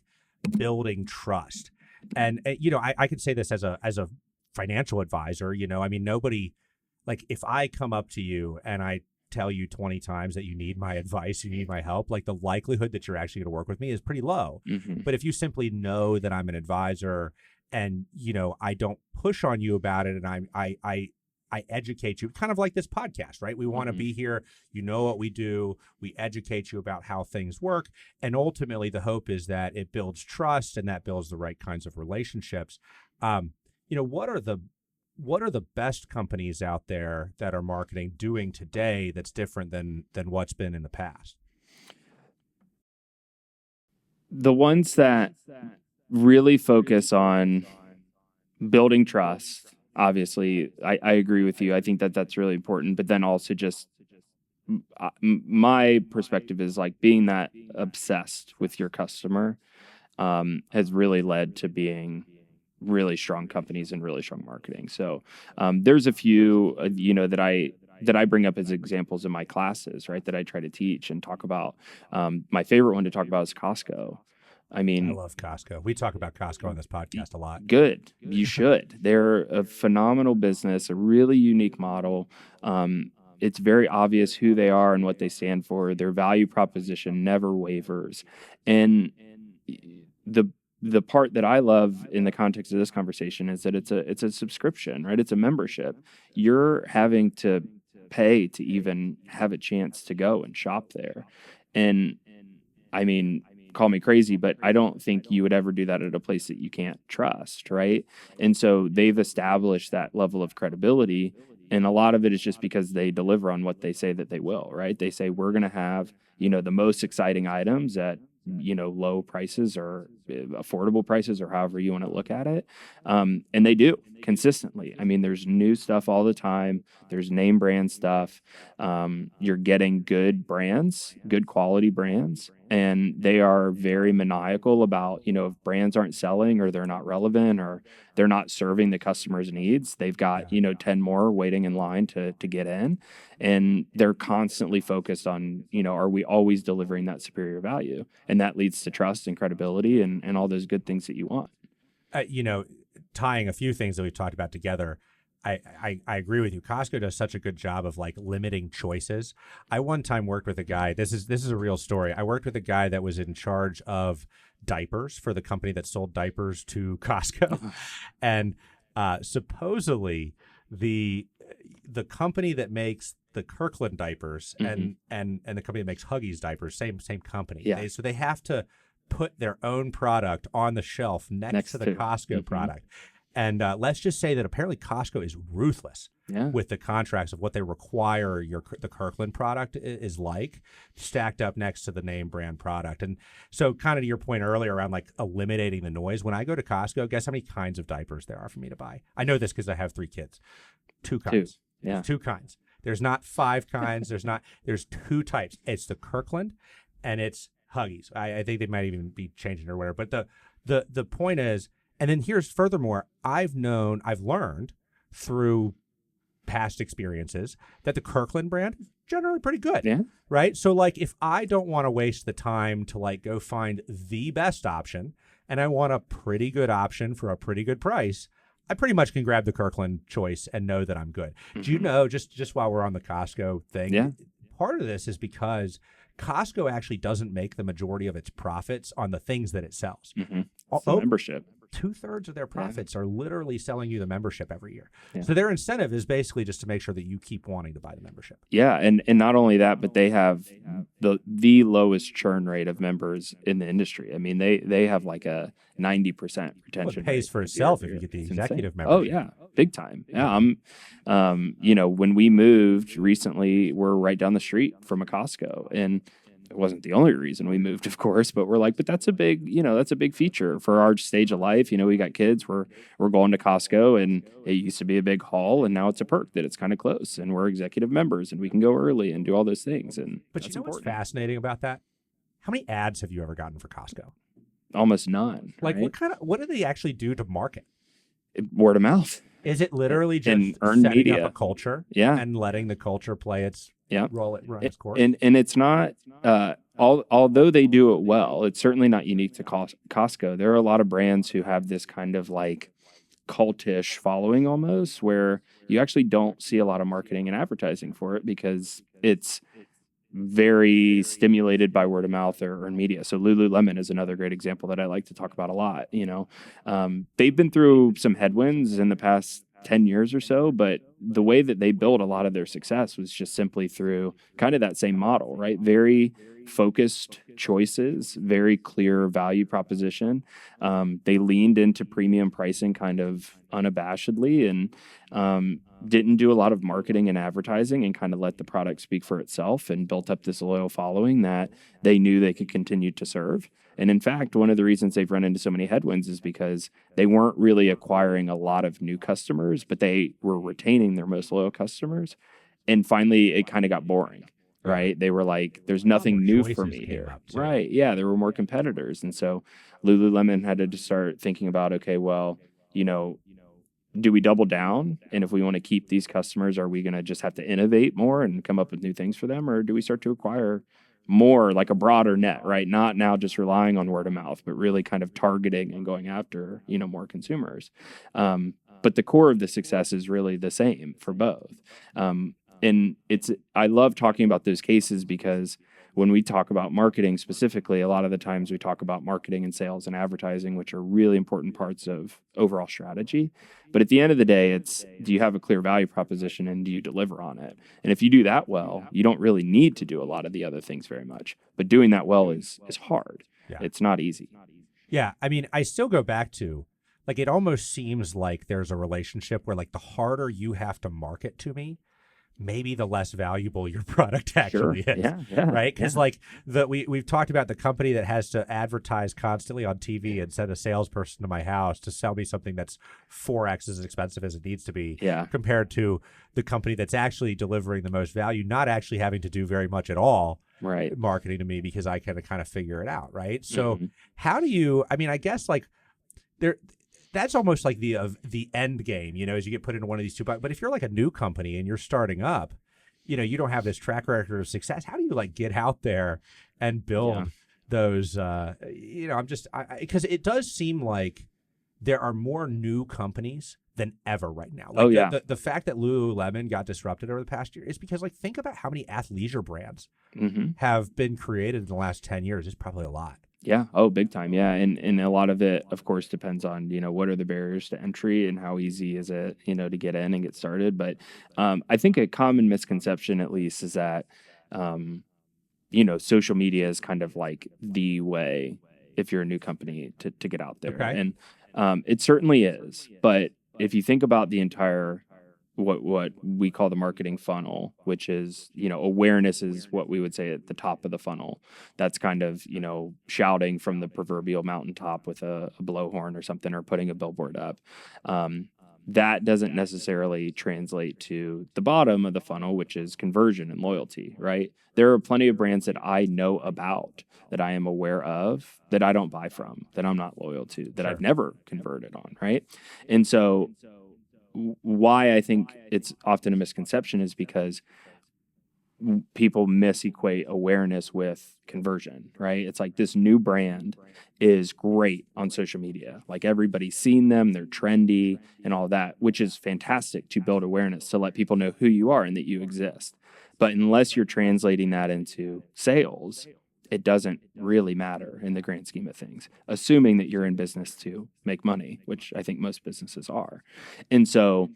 building trust. And I could say this as a financial advisor, I mean, nobody, like, if I come up to you and I tell you 20 times that you need my advice, you need my help, like, the likelihood that you're actually going to work with me is pretty low. Mm-hmm. But if you simply know that I'm an advisor and, I don't push on you about it, and I educate you, kind of like this podcast, right? We want to be here. You know what we do. We educate you about how things work. And ultimately, the hope is that it builds trust and that builds the right kinds of relationships. What are the best companies out there that are marketing doing today that's different than what's been in the past? The ones that really focus on building trust. Obviously, I agree with you. I think that that's really important. But then also just my perspective is like being that obsessed with your customer has really led to being really strong companies and really strong marketing. So there's a few, that I bring up as examples in my classes, right, that I try to teach and talk about. My favorite one to talk about is Costco. I mean, I love Costco. We talk about Costco on this podcast a lot. Good. You should. They're a phenomenal business, a really unique model. It's very obvious who they are and what they stand for. Their value proposition never wavers. And the part that I love in the context of this conversation is that it's a subscription, right? It's a membership. You're having to pay to even have a chance to go and shop there. And I mean, call me crazy, but I don't think you would ever do that at a place that you can't trust, right? And so they've established that level of credibility, and a lot of it is just because they deliver on what they say that they will, right? They say we're going to have, the most exciting items at, low prices or affordable prices, or however you want to look at it. And they do consistently. I mean, there's new stuff all the time. There's name brand stuff. You're getting good brands, good quality brands, and they are very maniacal about, if brands aren't selling or they're not relevant or they're not serving the customer's needs, they've got, 10 more waiting in line to get in. And they're constantly focused on, are we always delivering that superior value? And that leads to trust and credibility and all those good things that you want. Tying a few things that we've talked about together, I agree with you. Costco does such a good job of like limiting choices. I one time worked with a guy. This is a real story. I worked with a guy that was in charge of diapers for the company that sold diapers to Costco, and supposedly the company that makes the Kirkland diapers and the company that makes Huggies diapers, same company. Yeah. So they have to put their own product on the shelf next to the Costco product. And let's just say that apparently Costco is ruthless with the contracts of what they require the Kirkland product is like, stacked up next to the name brand product. And so kind of to your point earlier around like eliminating the noise, when I go to Costco, guess how many kinds of diapers there are for me to buy? I know this because I have 3 kids. 2 kinds. Yeah. 2 kinds. There's not 5 kinds. There's 2 types. It's the Kirkland and it's Huggies. I think they might even be changing or whatever. But the point is, and then here's furthermore, I've learned through past experiences that the Kirkland brand is generally pretty good. Yeah. Right. So like if I don't want to waste the time to like go find the best option and I want a pretty good option for a pretty good price, I pretty much can grab the Kirkland choice and know that I'm good. Do you know, just while we're on the Costco thing, part of this is because Costco actually doesn't make the majority of its profits on the things that it sells. It's the membership. 2/3 of their profits are literally selling you the membership every year. So their incentive is basically just to make sure that you keep wanting to buy the membership. Yeah, and not only that, but they have the lowest churn rate of members in the industry. I mean, they have like a 90% retention. It pays for itself if you get the executive membership. Oh yeah, big time. Yeah, when we moved recently, we're right down the street from a Costco, and it wasn't the only reason we moved, of course, but we're like, but that's a big feature for our stage of life. We got kids, we're going to Costco, and it used to be a big haul, and now it's a perk that it's kind of close, and we're executive members, and we can go early and do all those things. But you know what's fascinating about that? How many ads have you ever gotten for Costco? Almost none. Like right? what do they actually do to market? Word of mouth. Is it literally just and earned setting media. up a culture and letting the culture play its run its course? And it's not, although they do it well, it's certainly not unique to Costco. There are a lot of brands who have this kind of like cultish following almost, where you actually don't see a lot of marketing and advertising for it because it's very stimulated by word of mouth or earned media. So Lululemon is another great example that I like to talk about a lot. They've been through some headwinds in the past 10 years or so, but the way that they built a lot of their success was just simply through kind of that same model, right? Very focused choices, very clear value proposition. They leaned into premium pricing kind of unabashedly and didn't do a lot of marketing and advertising and kind of let the product speak for itself and built up this loyal following that they knew they could continue to serve. And in fact, one of the reasons they've run into so many headwinds is because they weren't really acquiring a lot of new customers, but they were retaining their most loyal customers. And finally, it kind of got boring, right? They were like, there's nothing new for me here. Right. Yeah, there were more competitors. And so Lululemon had to just start thinking about, okay, well, do we double down? And if we want to keep these customers, are we going to just have to innovate more and come up with new things for them? Or do we start to acquire more, like a broader net, right? Not now just relying on word of mouth, but really kind of targeting and going after, more consumers. But the core of the success is really the same for both. And I love talking about those cases because when we talk about marketing specifically, a lot of the times we talk about marketing and sales and advertising, which are really important parts of overall strategy. But at the end of the day, it's, do you have a clear value proposition and do you deliver on it? And if you do that well, you don't really need to do a lot of the other things very much. But doing that well is hard. Yeah. It's not easy. Yeah. I mean, I still go back to, it almost seems like there's a relationship where the harder you have to market to me, maybe the less valuable your product actually is. Yeah. Right? Because like we've talked about the company that has to advertise constantly on TV and send a salesperson to my house to sell me something that's 4x as expensive as it needs to be, compared to the company that's actually delivering the most value, not actually having to do very much at all marketing to me because I can kind of figure it out. Right. So how do you, I mean, I guess like that's almost like the end game, as you get put into one of these two. But if you're like a new company and you're starting up, you don't have this track record of success. How do you like get out there and build those? Because it does seem like there are more new companies than ever right now. Like the fact that Lululemon got disrupted over the past year is because like think about how many athleisure brands have been created in the last 10 years. It's probably a lot. Yeah. Oh, big time. Yeah. And a lot of it, of course, depends on, what are the barriers to entry and how easy is it, to get in and get started. But I think a common misconception, at least, is that, social media is kind of like the way if you're a new company to get out there. Okay. And it certainly is. But if you think about the entire what we call the marketing funnel, which is, awareness is what we would say at the top of the funnel. That's kind of, shouting from the proverbial mountaintop with a blowhorn or something, or putting a billboard up. That doesn't necessarily translate to the bottom of the funnel, which is conversion and loyalty, right? There are plenty of brands that I know about, that I am aware of, that I don't buy from, that I'm not loyal to, that I've never converted on, right? And so why I think it's often a misconception is because people misequate awareness with conversion, right? It's like this new brand is great on social media. Like everybody's seen them, they're trendy and all that, which is fantastic to build awareness, to let people know who you are and that you exist. But unless you're translating that into sales, it doesn't really matter in the grand scheme of things, assuming that you're in business to make money, which I think most businesses are. And so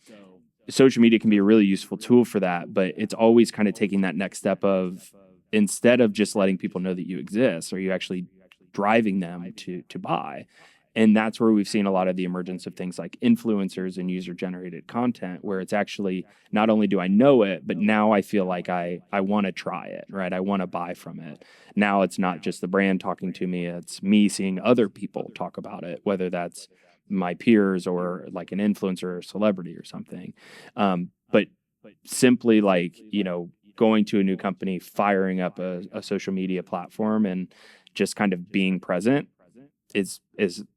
social media can be a really useful tool for that, but it's always kind of taking that next step of, instead of just letting people know that you exist, are you actually driving them to buy? And that's where we've seen a lot of the emergence of things like influencers and user-generated content, where it's actually not only do I know it, but now I feel like I want to try it, right? I want to buy from it. Now it's not just the brand talking to me, it's me seeing other people talk about it, whether that's my peers or like an influencer or celebrity or something. But simply like, going to a new company, firing up a social media platform and just kind of being present is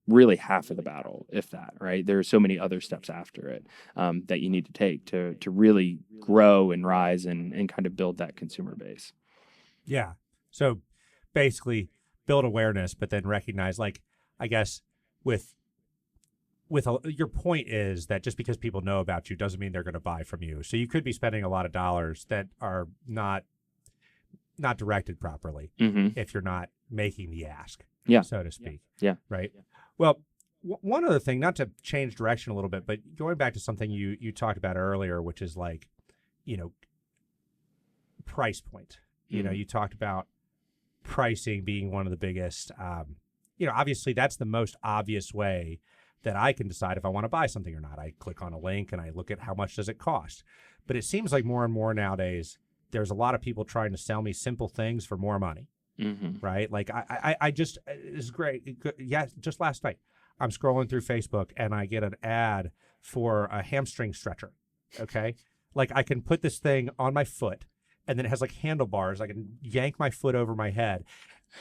really half of the battle, if that, right? There are so many other steps after it that you need to take to really grow and rise and kind of build that consumer base. Yeah. So basically build awareness, but then recognize, like, I guess your point is that just because people know about you doesn't mean they're going to buy from you. So you could be spending a lot of dollars that are not directed properly if you're not making the ask. So to speak. Yeah. Right. Well, one other thing, not to change direction a little bit, but going back to something you talked about earlier, which is like, price point. You talked about pricing being one of the biggest, obviously that's the most obvious way that I can decide if I want to buy something or not. I click on a link and I look at how much does it cost. But it seems like more and more nowadays, there's a lot of people trying to sell me simple things for more money. Right? Like I just, it's great. Yeah. Just last night, I'm scrolling through Facebook and I get an ad for a hamstring stretcher. Okay. Like I can put this thing on my foot and then it has like handlebars. I can yank my foot over my head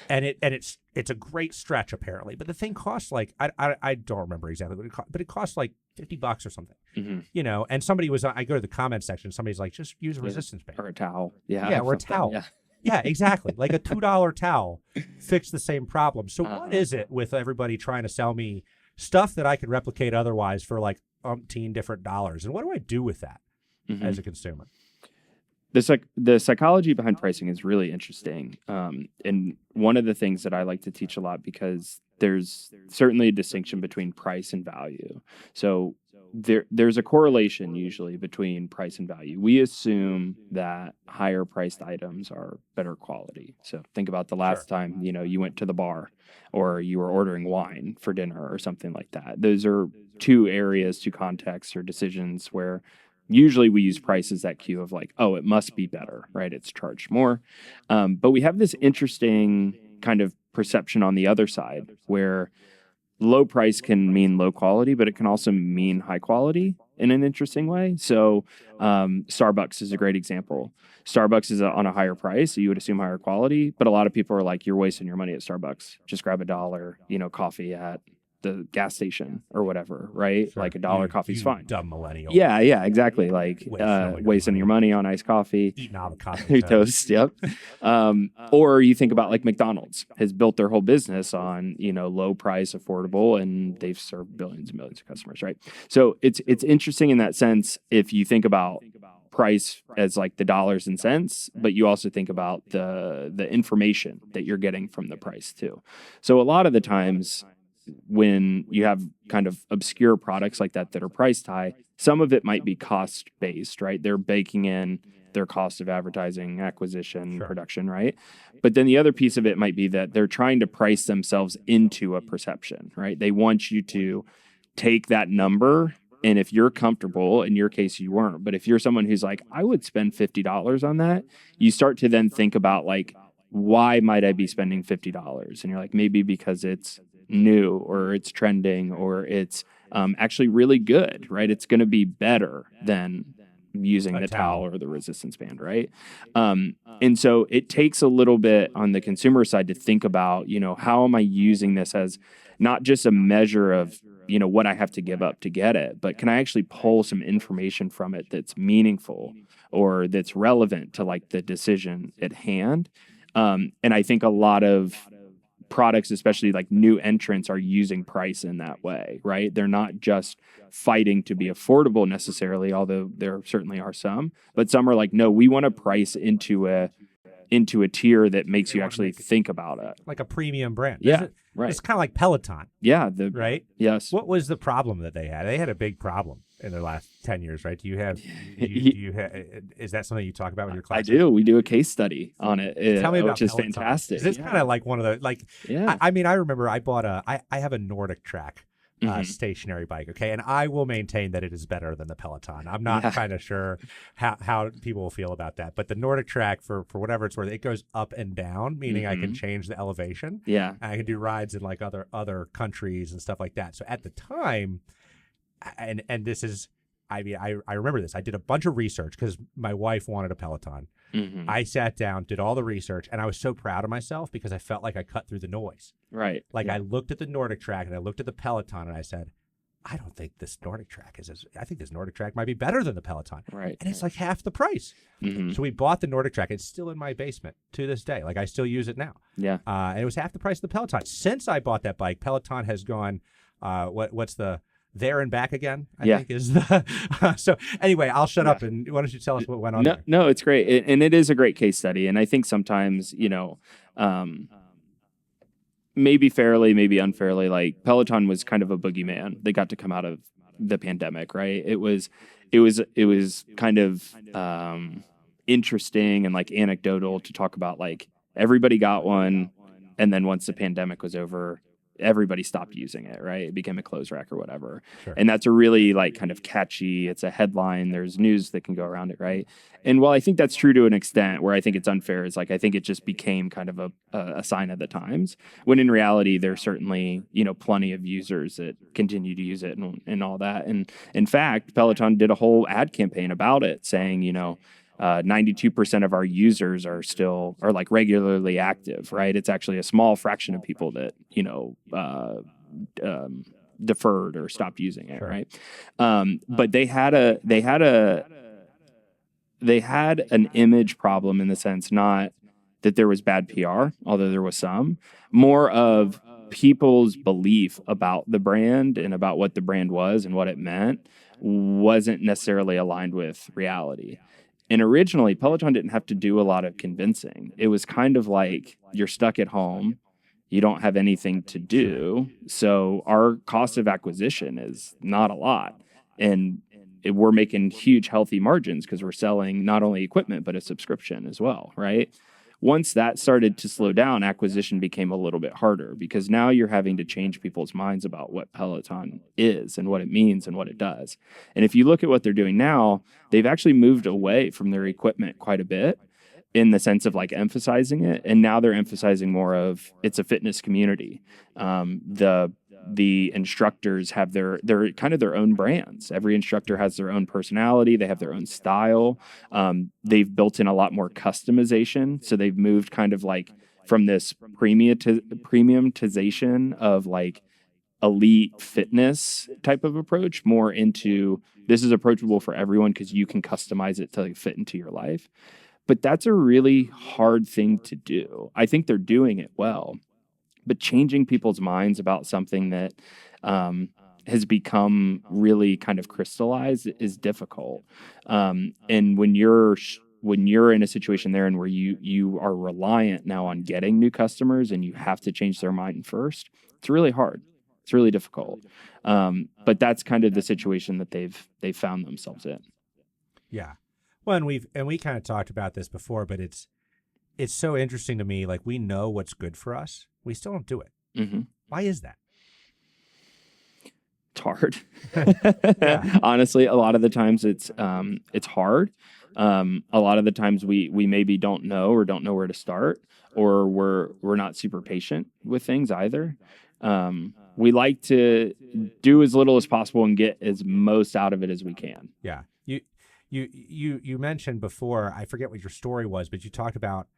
and it's a great stretch apparently. But the thing costs like, I don't remember exactly what it cost, but it costs like $50 or something, and somebody I go to the comment section. Somebody's like, just use a resistance band or a towel. Yeah. Or a towel. Yeah. Yeah, exactly. Like a $2 towel fixed the same problem. So what is it with everybody trying to sell me stuff that I could replicate otherwise for like umpteen different dollars? And what do I do with that as a consumer? The psychology behind pricing is really interesting. And one of the things that I like to teach a lot, because there's certainly a distinction between price and value. So there's a correlation usually between price and value. We assume that higher priced items are better quality. So think about the last time, you went to the bar or you were ordering wine for dinner or something like that. Those are two areas, two contexts or decisions where usually we use price as that cue of like, oh, it must be better, right? It's charged more. But we have this interesting kind of perception on the other side where low price can mean low quality, but it can also mean high quality in an interesting way. So Starbucks is a great example. Starbucks is on a higher price, so you would assume higher quality, but a lot of people are like, you're wasting your money at Starbucks. Just grab $1, coffee at the gas station or whatever, right? Sure. Like $1 coffee's fine. Dumb millennial. Yeah, exactly. Like wasting your money on iced coffee. Eating avocado toast. Yep. Or you think about like McDonald's has built their whole business on, low price, affordable, and they've served billions and millions of customers, right? So it's interesting in that sense if you think about price as like the dollars and cents, but you also think about the information that you're getting from the price too. So a lot of the times when you have kind of obscure products like that are priced high, some of it might be cost based, right? They're baking in their cost of advertising, acquisition, Sure. production, right? But then the other piece of it might be that they're trying to price themselves into a perception, right? They want you to take that number, and if you're comfortable, in your case you weren't, but if you're someone who's like, I would spend $50 on that, you start to then think about like, why might I be spending $50? And you're like, maybe because it's new or it's trending or it's actually really good, right? It's going to be better than using the towel or the resistance band, right? And so it takes a little bit on the consumer side to think about, how am I using this as not just a measure of, what I have to give up to get it, but can I actually pull some information from it that's meaningful or that's relevant to like the decision at hand? And I think a lot of products, especially like new entrants, are using price in that way, right? They're not just fighting to be affordable necessarily, although there certainly are some, but some are like, no, we want to price into a tier that makes you actually think about it. Like a premium brand. Yeah, right. It's kind of like Peloton. Yeah. Right? Yes. What was the problem that they had? They had a big problem in their last 10 years, right? Do you have, is that something you talk about with your class? I do. We do a case study on it, Tell me about which is Peloton. fantastic. It's kind of like one of the, like, yeah. I mean, I remember I bought I have a Nordic Track stationary bike, okay? And I will maintain that it is better than the Peloton. I'm not kind of sure how people will feel about that. But the Nordic Track, for whatever it's worth, it goes up and down, meaning I can change the elevation. Yeah. And I can do rides in like other countries and stuff like that. So at the time, and this is, I mean, I remember this. I did a bunch of research because my wife wanted a Peloton. Mm-hmm. I sat down, did all the research, and I was so proud of myself because I felt like I cut through the noise. Right. Like I looked at the Nordic Track and I looked at the Peloton and I said, I don't think this Nordic Track I think this Nordic Track might be better than the Peloton. Right. And it's like half the price. Mm-hmm. So we bought the Nordic Track. It's still in my basement to this day. Like I still use it now. Yeah. And it was half the price of the Peloton. Since I bought that bike, Peloton has gone, what's the there and back again, I think is the so anyway, I'll shut up and why don't you tell us what went on there? No, it's great. And it is a great case study. And I think sometimes, maybe fairly, maybe unfairly, like Peloton was kind of a boogeyman. They got to come out of the pandemic, right? It was kind of interesting and like anecdotal to talk about like everybody got one. And then once the pandemic was over, everybody stopped using it, right? It became a clothes rack or whatever. Sure. And that's a really like kind of catchy, it's a headline, there's news that can go around it, right? And while I think that's true to an extent, where I think it's unfair is like, I think it just became kind of a sign of the times, when in reality, there's certainly, plenty of users that continue to use it and all that. And in fact, Peloton did a whole ad campaign about it saying, 92% of our users are like regularly active, right? It's actually a small fraction of people that, deferred or stopped using it, right? But they had an image problem in the sense, not that there was bad PR, although there was some, more of people's belief about the brand and about what the brand was and what it meant wasn't necessarily aligned with reality. And originally, Peloton didn't have to do a lot of convincing. It was kind of like you're stuck at home, you don't have anything to do, so our cost of acquisition is not a lot. And we're making huge, healthy margins because we're selling not only equipment, but a subscription as well, right? once that started to slow down, acquisition became a little bit harder because now you're having to change people's minds about what Peloton is and what it means and what it does. And if you look at what they're doing now, they've actually moved away from their equipment quite a bit in the sense of like emphasizing it. And now they're emphasizing more of it's a fitness community. The instructors have their kind of their own brands. Every instructor has their own personality. They have their own style. They've built in a lot more customization. So they've moved kind of like from this premiumization of like elite fitness type of approach more into this is approachable for everyone because you can customize it to like fit into your life. But that's a really hard thing to do. I think they're doing it well. But changing people's minds about something that has become really kind of crystallized is difficult. And when you're in a situation there and where you are reliant now on getting new customers and you have to change their mind first, it's really hard. It's really difficult. But that's kind of the situation that they've found themselves in. Yeah. Well, and we kind of talked about this before, but it's so interesting to me. Like we know what's good for us. We still don't do it. Mm-hmm. Why is that? It's hard. Honestly, a lot of the times it's hard. A lot of the times we maybe don't know or don't know where to start, or we're not super patient with things either. We like to do as little as possible and get as most out of it as we can. Yeah. You mentioned before, I forget what your story was, but you talked about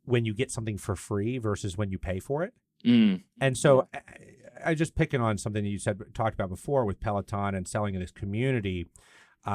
when you get something for free versus when you pay for it. And so I just picking on something that you talked about before with Peloton and selling in this community.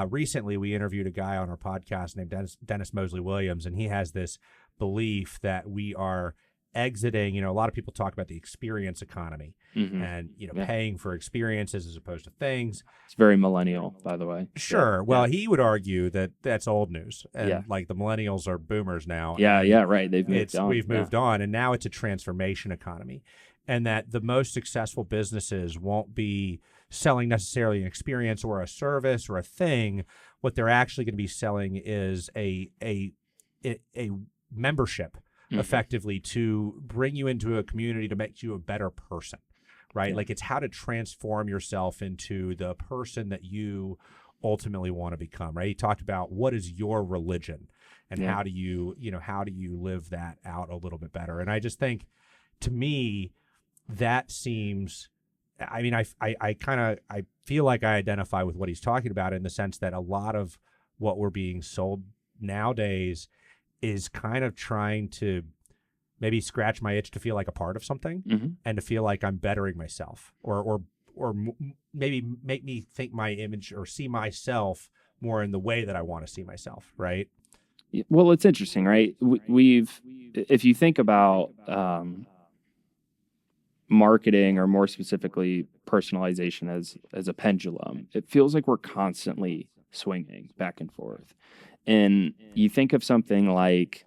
Recently, we interviewed a guy on our podcast named Dennis Mosley Williams, and he has this belief that we are exiting, a lot of people talk about the experience economy and, paying for experiences as opposed to things. It's very millennial, by the way. Sure. Well, he would argue that that's old news. And like the millennials are boomers now. Yeah, right. They've moved on. We've moved on, and now it's a transformation economy. And that the most successful businesses won't be selling necessarily an experience or a service or a thing. What they're actually going to be selling is a membership effectively to bring you into a community to make you a better person, right? Like it's how to transform yourself into the person that you ultimately want to become, right? He talked about what is your religion and how do you live that out a little bit better. And I just think, to me, that seems, I mean, I feel like I identify with what he's talking about in the sense that a lot of what we're being sold nowadays is kind of trying to maybe scratch my itch to feel like a part of something and to feel like I'm bettering myself or maybe make me think my image or see myself more in the way that I want to see myself, right? Well, it's interesting, right? If you think about marketing, or more specifically personalization as a pendulum, it feels like we're constantly swinging back and forth. And you think of something like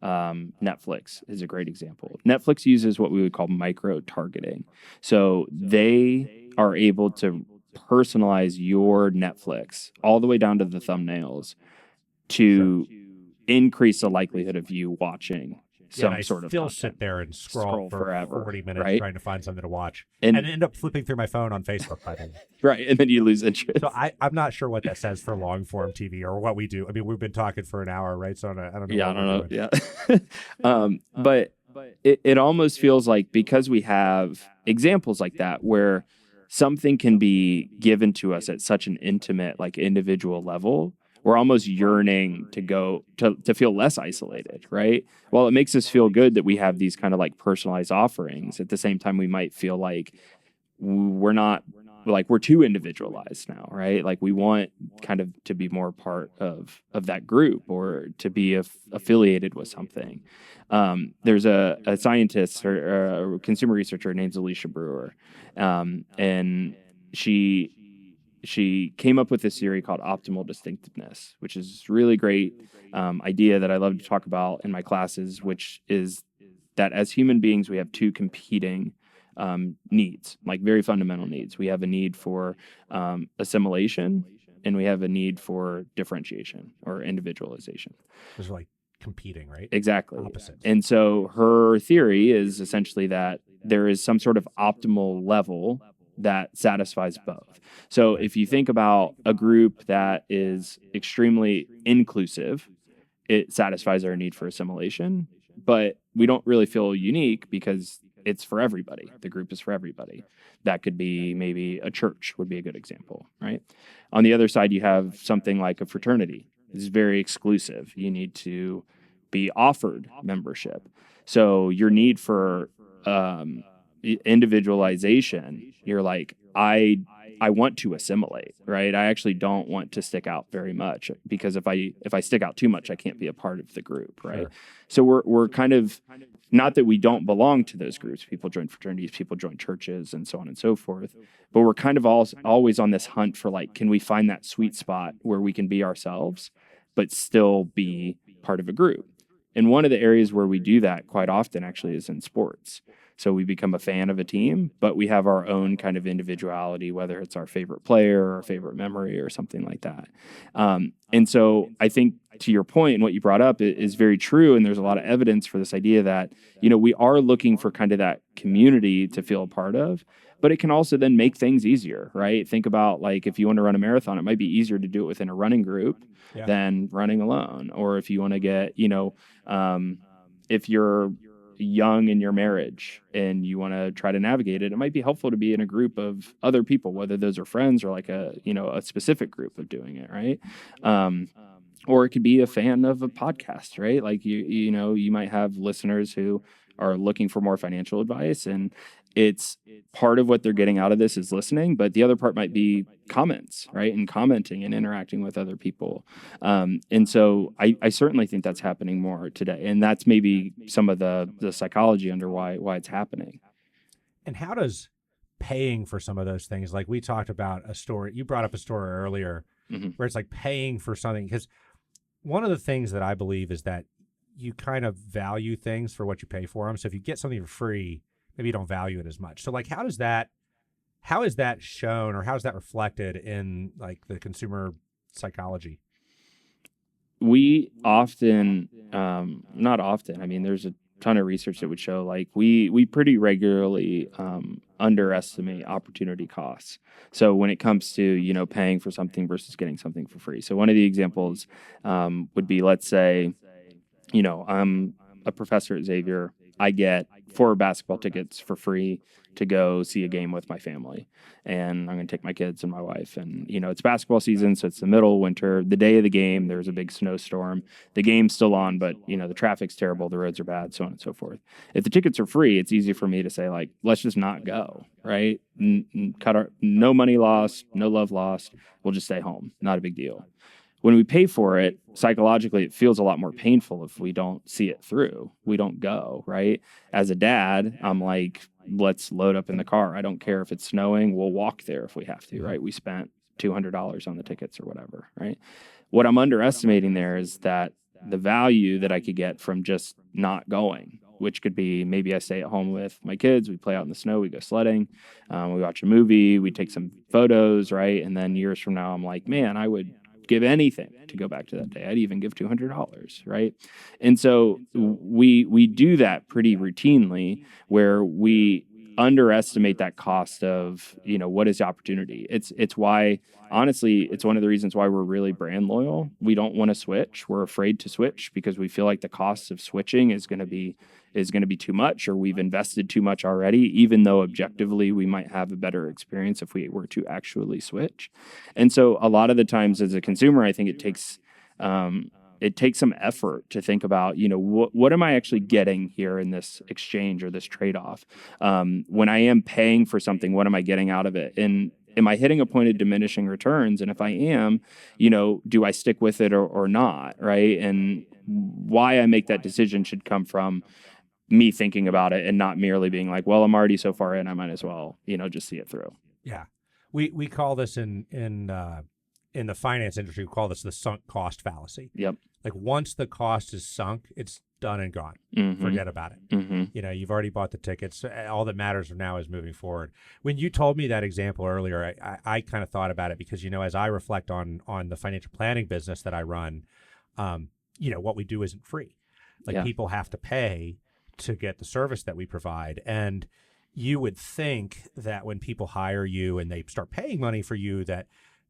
Netflix is a great example. Netflix uses what we would call micro-targeting. So they are able to personalize your Netflix all the way down to the thumbnails to increase the likelihood of you watching some sort of still content. sit there and scroll for forever, 40 minutes right? trying to find something to watch and end up flipping through my phone on Facebook by then. Right, and then you lose interest. So I'm not sure what that says for long form TV or what we do. I mean, we've been talking for an hour, right? So I don't know. Yeah, I don't know. Yeah. But it almost feels like, because we have examples like that where something can be given to us at such an intimate, like individual level, we're almost yearning to go to feel less isolated, right? Well, it makes us feel good that we have these kind of like personalized offerings. At the same time, we might feel like we're too individualized now, right? Like we want kind of to be more part of that group or to be affiliated with something. There's a scientist or a consumer researcher named Alicia Brewer, and she came up with this theory called optimal distinctiveness, which is this really great idea that I love to talk about in my classes, which is that as human beings, we have two competing needs, like very fundamental needs. We have a need for assimilation, and we have a need for differentiation or individualization. Those are like competing, right? Exactly. Opposites. And so her theory is essentially that there is some sort of optimal level that satisfies both. So if you think about a group that is extremely inclusive, it satisfies our need for assimilation, but we don't really feel unique because it's for everybody. The group is for everybody. That could be maybe a church would be a good example, right? On the other side, you have something like a fraternity. It's very exclusive. You need to be offered membership. So your need for individualization, you're like, I want to assimilate, right? I actually don't want to stick out very much, because if I stick out too much, I can't be a part of the group, right? Sure. So we're kind of, not that we don't belong to those groups. People join fraternities, people join churches, and so on and so forth. But we're kind of always on this hunt for, like, can we find that sweet spot where we can be ourselves, but still be part of a group? And one of the areas where we do that quite often actually is in sports. So we become a fan of a team, but we have our own kind of individuality, whether it's our favorite player or our favorite memory or something like that. And so I think, to your point, and what you brought up is very true. And there's a lot of evidence for this idea that, we are looking for kind of that community to feel a part of, but it can also then make things easier, right? Think about, like, if you want to run a marathon, it might be easier to do it within a running group than running alone. Or if you want to get, if you're young in your marriage and you want to try to navigate it, it might be helpful to be in a group of other people, whether those are friends or like a specific group of doing it, right? Or it could be a fan of a podcast, right? Like you might have listeners who are looking for more financial advice, and it's part of what they're getting out of this is listening, but the other part might be comments, right? And commenting and interacting with other people. And so I certainly think that's happening more today. And that's maybe some of the psychology under why it's happening. And how does paying for some of those things, like we talked about a story, you brought up a story earlier, where it's like paying for something, because one of the things that I believe is that you kind of value things for what you pay for them. So if you get something for free, maybe you don't value it as much. So like, how is that shown, or how is that reflected in like the consumer psychology? We often, not often, I mean, there's a ton of research that would show, like, we pretty regularly underestimate opportunity costs. So when it comes to, paying for something versus getting something for free. So one of the examples would be, let's say, I'm a professor at Xavier. I get 4 basketball tickets for free to go see a game with my family. And I'm going to take my kids and my wife. And, it's basketball season, so it's the middle of winter. The day of the game, there's a big snowstorm. The game's still on, but, the traffic's terrible. The roads are bad, so on and so forth. If the tickets are free, it's easy for me to say, like, let's just not go, right? No money lost, no love lost. We'll just stay home. Not a big deal. When we pay for it, psychologically, it feels a lot more painful if we don't see it through. We don't go, right? As a dad, I'm like, let's load up in the car. I don't care if it's snowing. We'll walk there if we have to, right? We spent $200 on the tickets or whatever, right? What I'm underestimating there is that the value that I could get from just not going, which could be maybe I stay at home with my kids, we play out in the snow, we go sledding, we watch a movie, we take some photos, right? And then years from now, I'm like, man, I would give anything to go back to that day. I'd even give $200, right? And so we do that pretty routinely, where we underestimate that cost of, what is the opportunity. It's why, honestly, it's one of the reasons why we're really brand loyal. We don't want to switch. We're afraid to switch because we feel like the cost of switching is going to be too much, or we've invested too much already, even though objectively we might have a better experience if we were to actually switch. And so a lot of the times as a consumer, I think it takes some effort to think about, what am I actually getting here in this exchange or this trade-off? When I am paying for something, what am I getting out of it? And am I hitting a point of diminishing returns? And if I am, do I stick with it or not, right? And why I make that decision should come from me thinking about it and not merely being like, well, I'm already so far in, I might as well, just see it through. Yeah. We call this in the finance industry, we call this the sunk cost fallacy. Yep. Like once the cost is sunk, it's done and gone. Forget about it. You've already bought the tickets. All that matters now is moving forward. When you told me that example earlier, I kind of thought about it because, as I reflect on the financial planning business that I run, what we do isn't free. Like people have to pay to get the service that we provide. And you would think that when people hire you and they start paying money for you,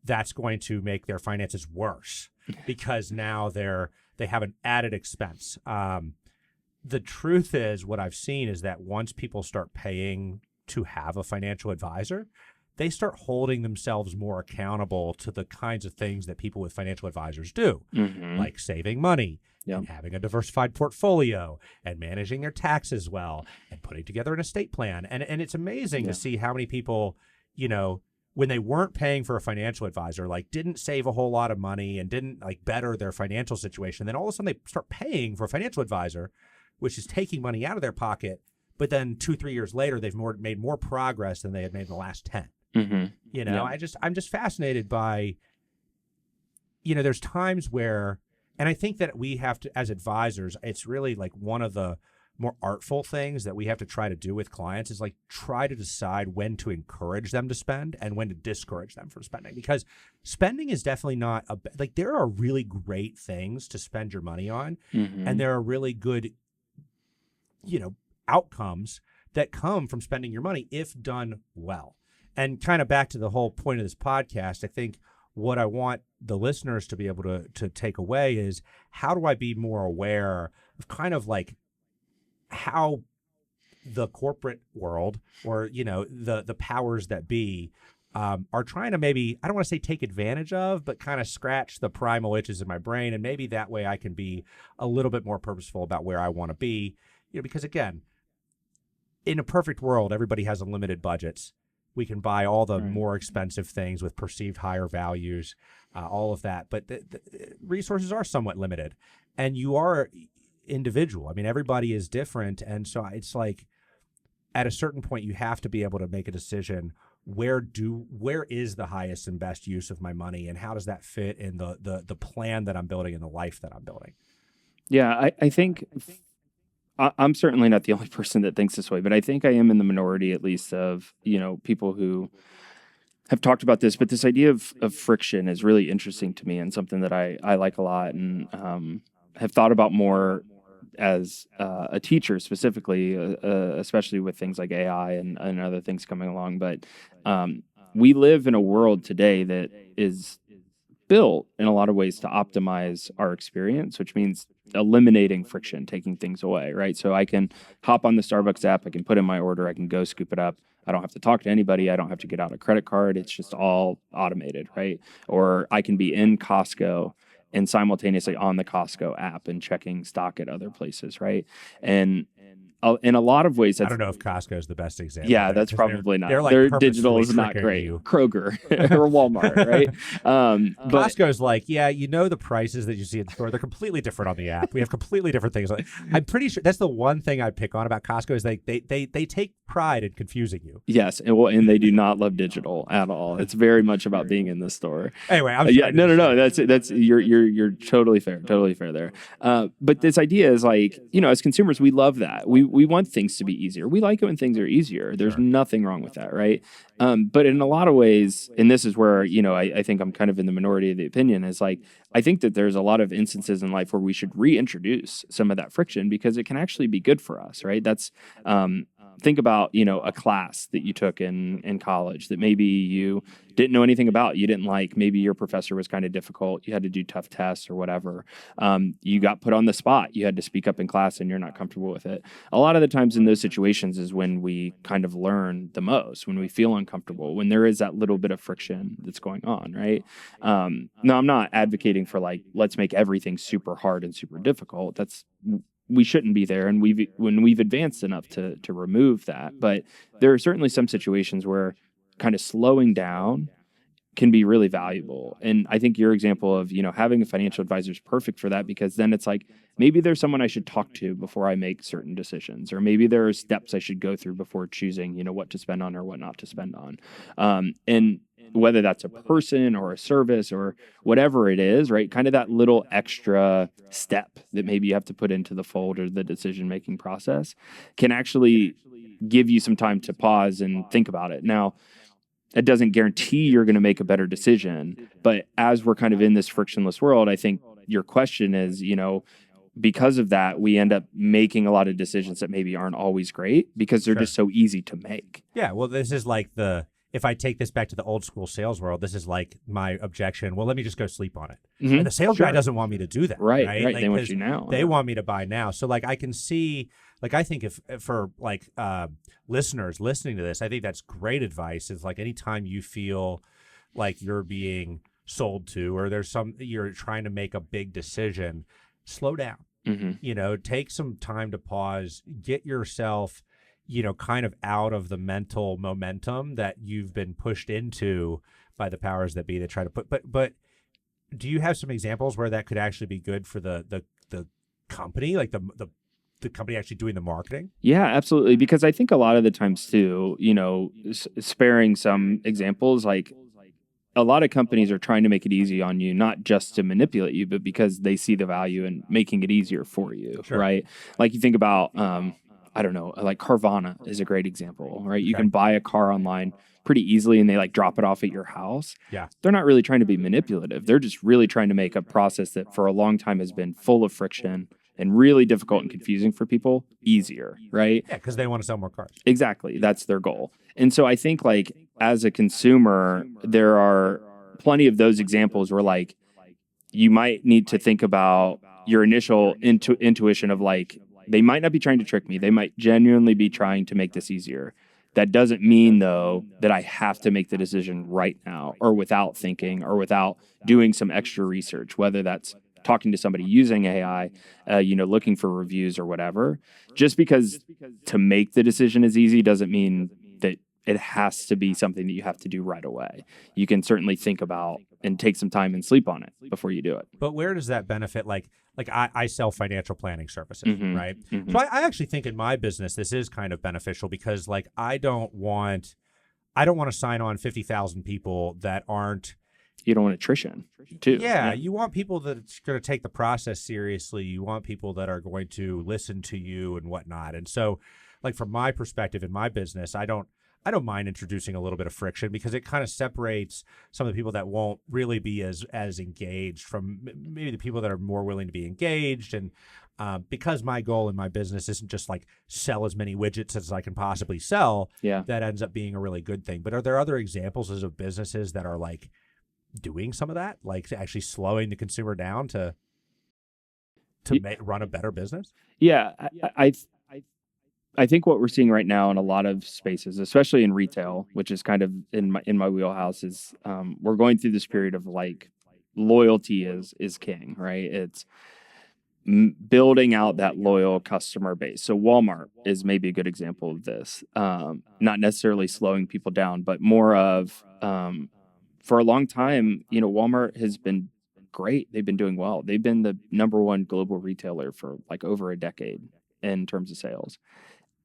that's going to make their finances worse because now they have an added expense. The truth is, what I've seen is that once people start paying to have a financial advisor, they start holding themselves more accountable to the kinds of things that people with financial advisors do, like saving money, and having a diversified portfolio, and managing their taxes well, and putting together an estate plan. And it's amazing to see how many people, when they weren't paying for a financial advisor, like didn't save a whole lot of money and didn't like better their financial situation. Then all of a sudden they start paying for a financial advisor, which is taking money out of their pocket. But then 2-3 years later, they've made more progress than they had made in the last 10. I'm just fascinated by, there's times where, and I think that we have to, as advisors, it's really like one of the more artful things that we have to try to do with clients is like try to decide when to encourage them to spend and when to discourage them from spending, because spending is definitely not like there are really great things to spend your money on, and there are really good, outcomes that come from spending your money if done well. And kind of back to the whole point of this podcast, I think what I want the listeners to be able to take away is, how do I be more aware of kind of like how the corporate world or, the powers that be are trying to maybe, I don't want to say take advantage of, but kind of scratch the primal itches in my brain. And maybe that way I can be a little bit more purposeful about where I want to be, because again, in a perfect world, everybody has unlimited budgets. We can buy all the more expensive things with perceived higher values, all of that. But the resources are somewhat limited, and you are individual. I mean, everybody is different. And so it's like at a certain point, you have to be able to make a decision. Where is the highest and best use of my money? And how does that fit in the plan that I'm building and the life that I'm building? Yeah, I think I'm certainly not the only person that thinks this way, but I think I am in the minority, at least, of, people who have talked about this. But this idea of friction is really interesting to me and something that I like a lot and have thought about more as a teacher specifically, especially with things like AI and other things coming along. But we live in a world today that is built in a lot of ways to optimize our experience, which means eliminating friction, taking things away, right? So I can hop on the Starbucks app, I can put in my order, I can go scoop it up. I don't have to talk to anybody. I don't have to get out a credit card. It's just all automated, right? Or I can be in Costco and simultaneously on the Costco app and checking stock at other places, right? And in a lot of ways, I don't know if Costco is the best example. Yeah, that's probably not. Like their digital is not great. Kroger or Walmart, right? Costco is like, the prices that you see in the store, they're completely different on the app. We have completely different things. I'm pretty sure that's the one thing I pick on about Costco is they take pride in confusing you. Yes, and they do not love digital at all. It's very much about being in the store. Anyway, no. That's you're totally fair there. But this idea is like, as consumers, we love that. We want things to be easier. We like it when things are easier. There's nothing wrong with that, right? But in a lot of ways, and this is where, I think I'm kind of in the minority of the opinion, is like, I think that there's a lot of instances in life where we should reintroduce some of that friction because it can actually be good for us, right? That's, think about, a class that you took in college that maybe you didn't know anything about, you didn't like, maybe your professor was kind of difficult, you had to do tough tests or whatever. You got put on the spot, you had to speak up in class and you're not comfortable with it. A lot of the times in those situations is when we kind of learn the most, when we feel uncomfortable, when there is that little bit of friction that's going on, right? Now, I'm not advocating for like, let's make everything super hard and super difficult. We shouldn't be there, and when we've advanced enough to remove that. But there are certainly some situations where kind of slowing down can be really valuable. And I think your example of, having a financial advisor is perfect for that, because then it's like, maybe there's someone I should talk to before I make certain decisions, or maybe there are steps I should go through before choosing, what to spend on or what not to spend on. And whether that's a person or a service or whatever it is, right? Kind of that little extra step that maybe you have to put into the fold or the decision-making process can actually give you some time to pause and think about it. Now, it doesn't guarantee you're going to make a better decision, but as we're kind of in this frictionless world, I think your question is, because of that, we end up making a lot of decisions that maybe aren't always great because they're just so easy to make. Yeah. Well, this is like if I take this back to the old school sales world, this is like my objection. Well, let me just go sleep on it. Mm-hmm. And the sales guy doesn't want me to do that. Right. Like, they want you now. They want me to buy now. So like I can see, like I think if for like listeners listening to this, I think that's great advice. Is like anytime you feel like you're being sold to, or you're trying to make a big decision, slow down. Mm-hmm. Take some time to pause, get yourself kind of out of the mental momentum that you've been pushed into by the powers that be that try to put. But do you have some examples where that could actually be good for the company, like the company actually doing the marketing? Yeah, absolutely. Because I think a lot of the times too, sparing some examples, like a lot of companies are trying to make it easy on you, not just to manipulate you, but because they see the value in making it easier for you, right? Like you think about, I don't know, like Carvana is a great example, right? You can buy a car online pretty easily and they like drop it off at your house. Yeah. They're not really trying to be manipulative. They're just really trying to make a process that for a long time has been full of friction and really difficult and confusing for people easier, right? Yeah, because they want to sell more cars. Exactly. That's their goal. And so I think like as a consumer, there are plenty of those examples where like you might need to think about your initial intuition of like, they might not be trying to trick me. They might genuinely be trying to make this easier. That doesn't mean, though, that I have to make the decision right now or without thinking or without doing some extra research, whether that's talking to somebody using AI, looking for reviews or whatever. Just because to make the decision is easy doesn't mean that it has to be something that you have to do right away. You can certainly think about and take some time and sleep on it before you do it. But where does that benefit? Like I sell financial planning services, right? Mm-hmm. So I actually think in my business, this is kind of beneficial because like I don't want to sign on 50,000 people that aren't. You don't want attrition too. Yeah, you want people that's going to take the process seriously. You want people that are going to listen to you and whatnot. And so like from my perspective in my business, I don't mind introducing a little bit of friction because it kind of separates some of the people that won't really be as engaged from maybe the people that are more willing to be engaged. And because my goal in my business isn't just like sell as many widgets as I can possibly sell, that ends up being a really good thing. But are there other examples of businesses that are like doing some of that, like actually slowing the consumer down to run a better business? Yeah, I think what we're seeing right now in a lot of spaces, especially in retail, which is kind of in my wheelhouse, is we're going through this period of like loyalty is king, right? It's building out that loyal customer base. So Walmart is maybe a good example of this. Not necessarily slowing people down, but more of for a long time, Walmart has been great. They've been doing well. They've been the number one global retailer for like over a decade in terms of sales.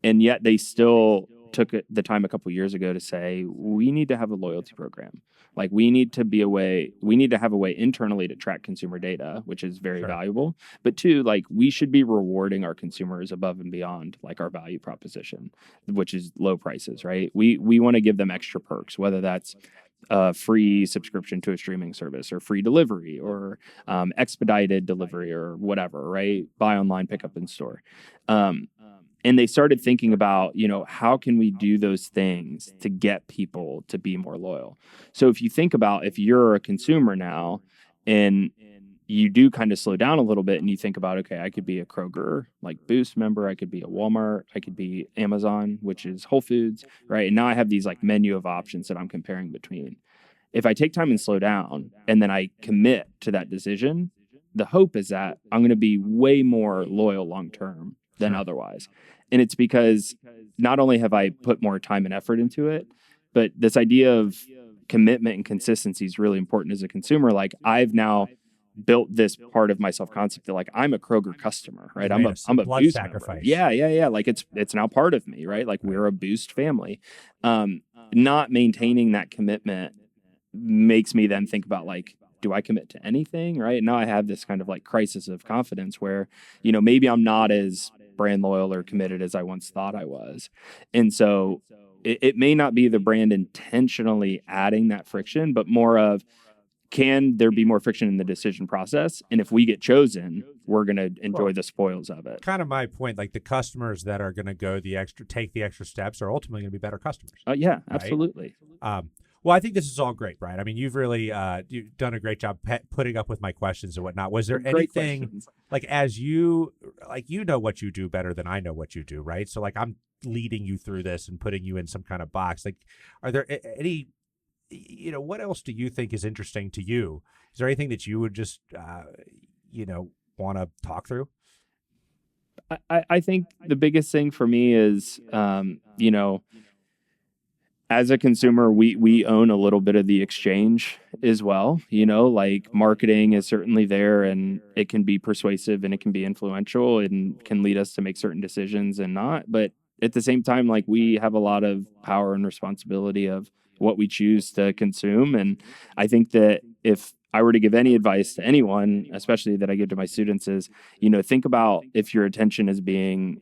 And yet they still took the time a couple years ago to say, we need to have a loyalty program. Like we need to have a way internally to track consumer data, which is very valuable. But two, like we should be rewarding our consumers above and beyond like our value proposition, which is low prices, right? We want to give them extra perks, whether that's a free subscription to a streaming service or free delivery or expedited delivery or whatever, right? Buy online, pick up in store. And they started thinking about, how can we do those things to get people to be more loyal? So if you think about if you're a consumer now and you do kind of slow down a little bit and you think about, okay, I could be a Kroger, like Boost member, I could be a Walmart, I could be Amazon, which is Whole Foods, right? And now I have these like menu of options that I'm comparing between. If I take time and slow down and then I commit to that decision, the hope is that I'm going to be way more loyal long-term than otherwise. And it's because not only have I put more time and effort into it, but this idea of commitment and consistency is really important as a consumer. Like I've now built this part of my self-concept that like I'm a Kroger customer, right? I'm a blood Boost sacrifice. Member. Yeah. Like it's now part of me, right? Like we're a Boost family. Not maintaining that commitment makes me then think about like, do I commit to anything, right? Now I have this kind of like crisis of confidence where, maybe I'm not as brand loyal or committed as I once thought I was. And so it may not be the brand intentionally adding that friction, but more of can there be more friction in the decision process? And if we get chosen, we're going to enjoy the spoils of it. Kind of my point, like the customers that are going to take the extra steps are ultimately going to be better customers. Yeah, right? absolutely. Well, I think this is all great, Brian. I mean, you've really you've done a great job putting up with my questions and whatnot. Was there anything like as you know what you do better than I know what you do, right? So like I'm leading you through this and putting you in some kind of box. Like, are there any, what else do you think is interesting to you? Is there anything that you would just, want to talk through? I think the biggest thing for me is, as a consumer, we own a little bit of the exchange as well. Like marketing is certainly there, and it can be persuasive and it can be influential and can lead us to make certain decisions and not. But at the same time, like we have a lot of power and responsibility of what we choose to consume. And I think that if I were to give any advice to anyone, especially that I give to my students, is, think about if your attention is being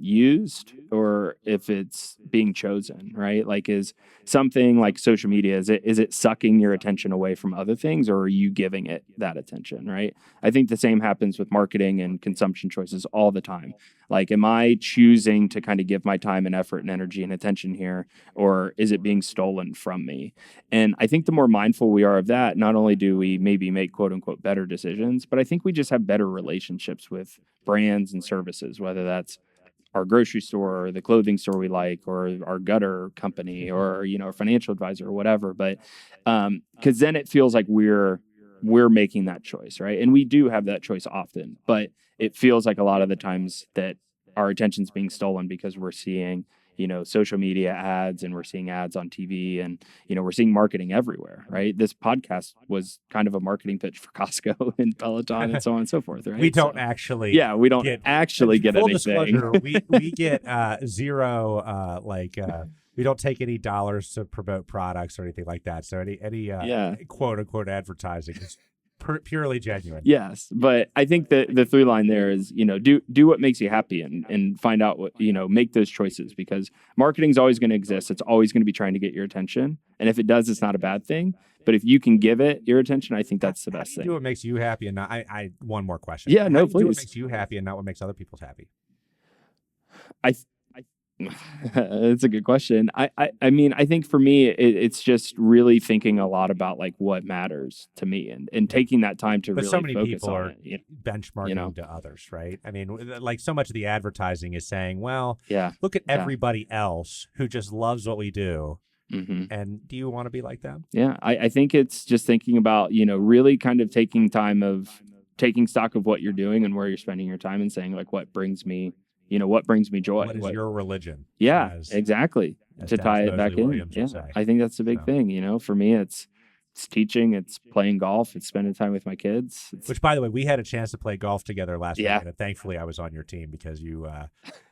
used or if it's being chosen, right? Like, is something like social media, is it sucking your attention away from other things, or are you giving it that attention, right? I think the same happens with marketing and consumption choices all the time. Like, am I choosing to kind of give my time and effort and energy and attention here, or is it being stolen from me? And I think the more mindful we are of that, not only do we maybe make quote unquote better decisions, but I think we just have better relationships with brands and services, whether that's our grocery store or the clothing store we like, or our gutter company, or, a financial advisor or whatever. But because then it feels like we're making that choice, right? And we do have that choice often, but it feels like a lot of the times that our attention's being stolen because we're seeing, social media ads, and we're seeing ads on TV, and, we're seeing marketing everywhere, right? This podcast was kind of a marketing pitch for Costco and Peloton and so on and so forth, right? We don't actually. Yeah, we don't actually get full anything. Disclosure, we get zero, we don't take any dollars to promote products or anything like that. So any quote unquote advertising is purely genuine. Yes, but I think that the through line there is, do what makes you happy, and find out what, make those choices, because marketing is always going to exist. It's always going to be trying to get your attention. And if it does, it's not a bad thing. But if you can give it your attention, I think that's the best thing. Do what makes you happy, and not, I one more question. Yeah, no, please. Do what makes you happy and not what makes other people happy? It's a good question. I mean, I think for me, it's just really thinking a lot about like what matters to me, and taking that time to really focus on it. But so many people are benchmarking to others, right? I mean, like so much of the advertising is saying, well, look at everybody else who just loves what we do. Mm-hmm. And do you want to be like them? Yeah, I think it's just thinking about, really kind of taking time of taking stock of what you're doing and where you're spending your time, and saying like, what brings me joy? What is your religion? Yeah, exactly. To tie it back in. Yeah, I think that's the big thing. For me, it's teaching, it's playing golf, it's spending time with my kids. Which, by the way, we had a chance to play golf together last weekend, and thankfully I was on your team because you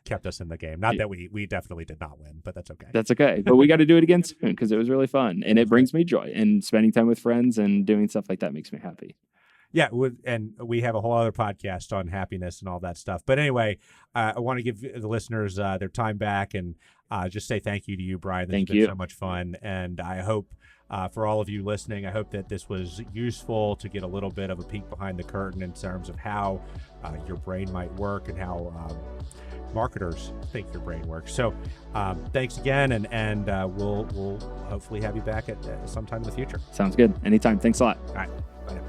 kept us in the game. Not that we definitely did not win, but that's okay. That's okay. But we got to do it again soon because it was really fun, and it brings me joy. And spending time with friends and doing stuff like that makes me happy. Yeah, and we have a whole other podcast on happiness and all that stuff. But anyway, I want to give the listeners their time back, and just say thank you to you, Brian. This has been so much fun. And I hope for all of you listening, I hope that this was useful to get a little bit of a peek behind the curtain in terms of how your brain might work and how marketers think your brain works. So thanks again, and we'll hopefully have you back at sometime in the future. Sounds good. Anytime. Thanks a lot. All right. Bye now.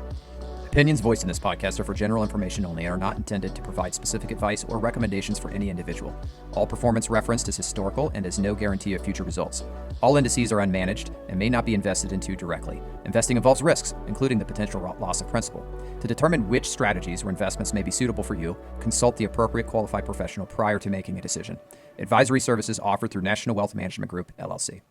Opinions voiced in this podcast are for general information only and are not intended to provide specific advice or recommendations for any individual. All performance referenced is historical and is no guarantee of future results. All indices are unmanaged and may not be invested into directly. Investing involves risks, including the potential loss of principal. To determine which strategies or investments may be suitable for you, consult the appropriate qualified professional prior to making a decision. Advisory services offered through National Wealth Management Group, LLC.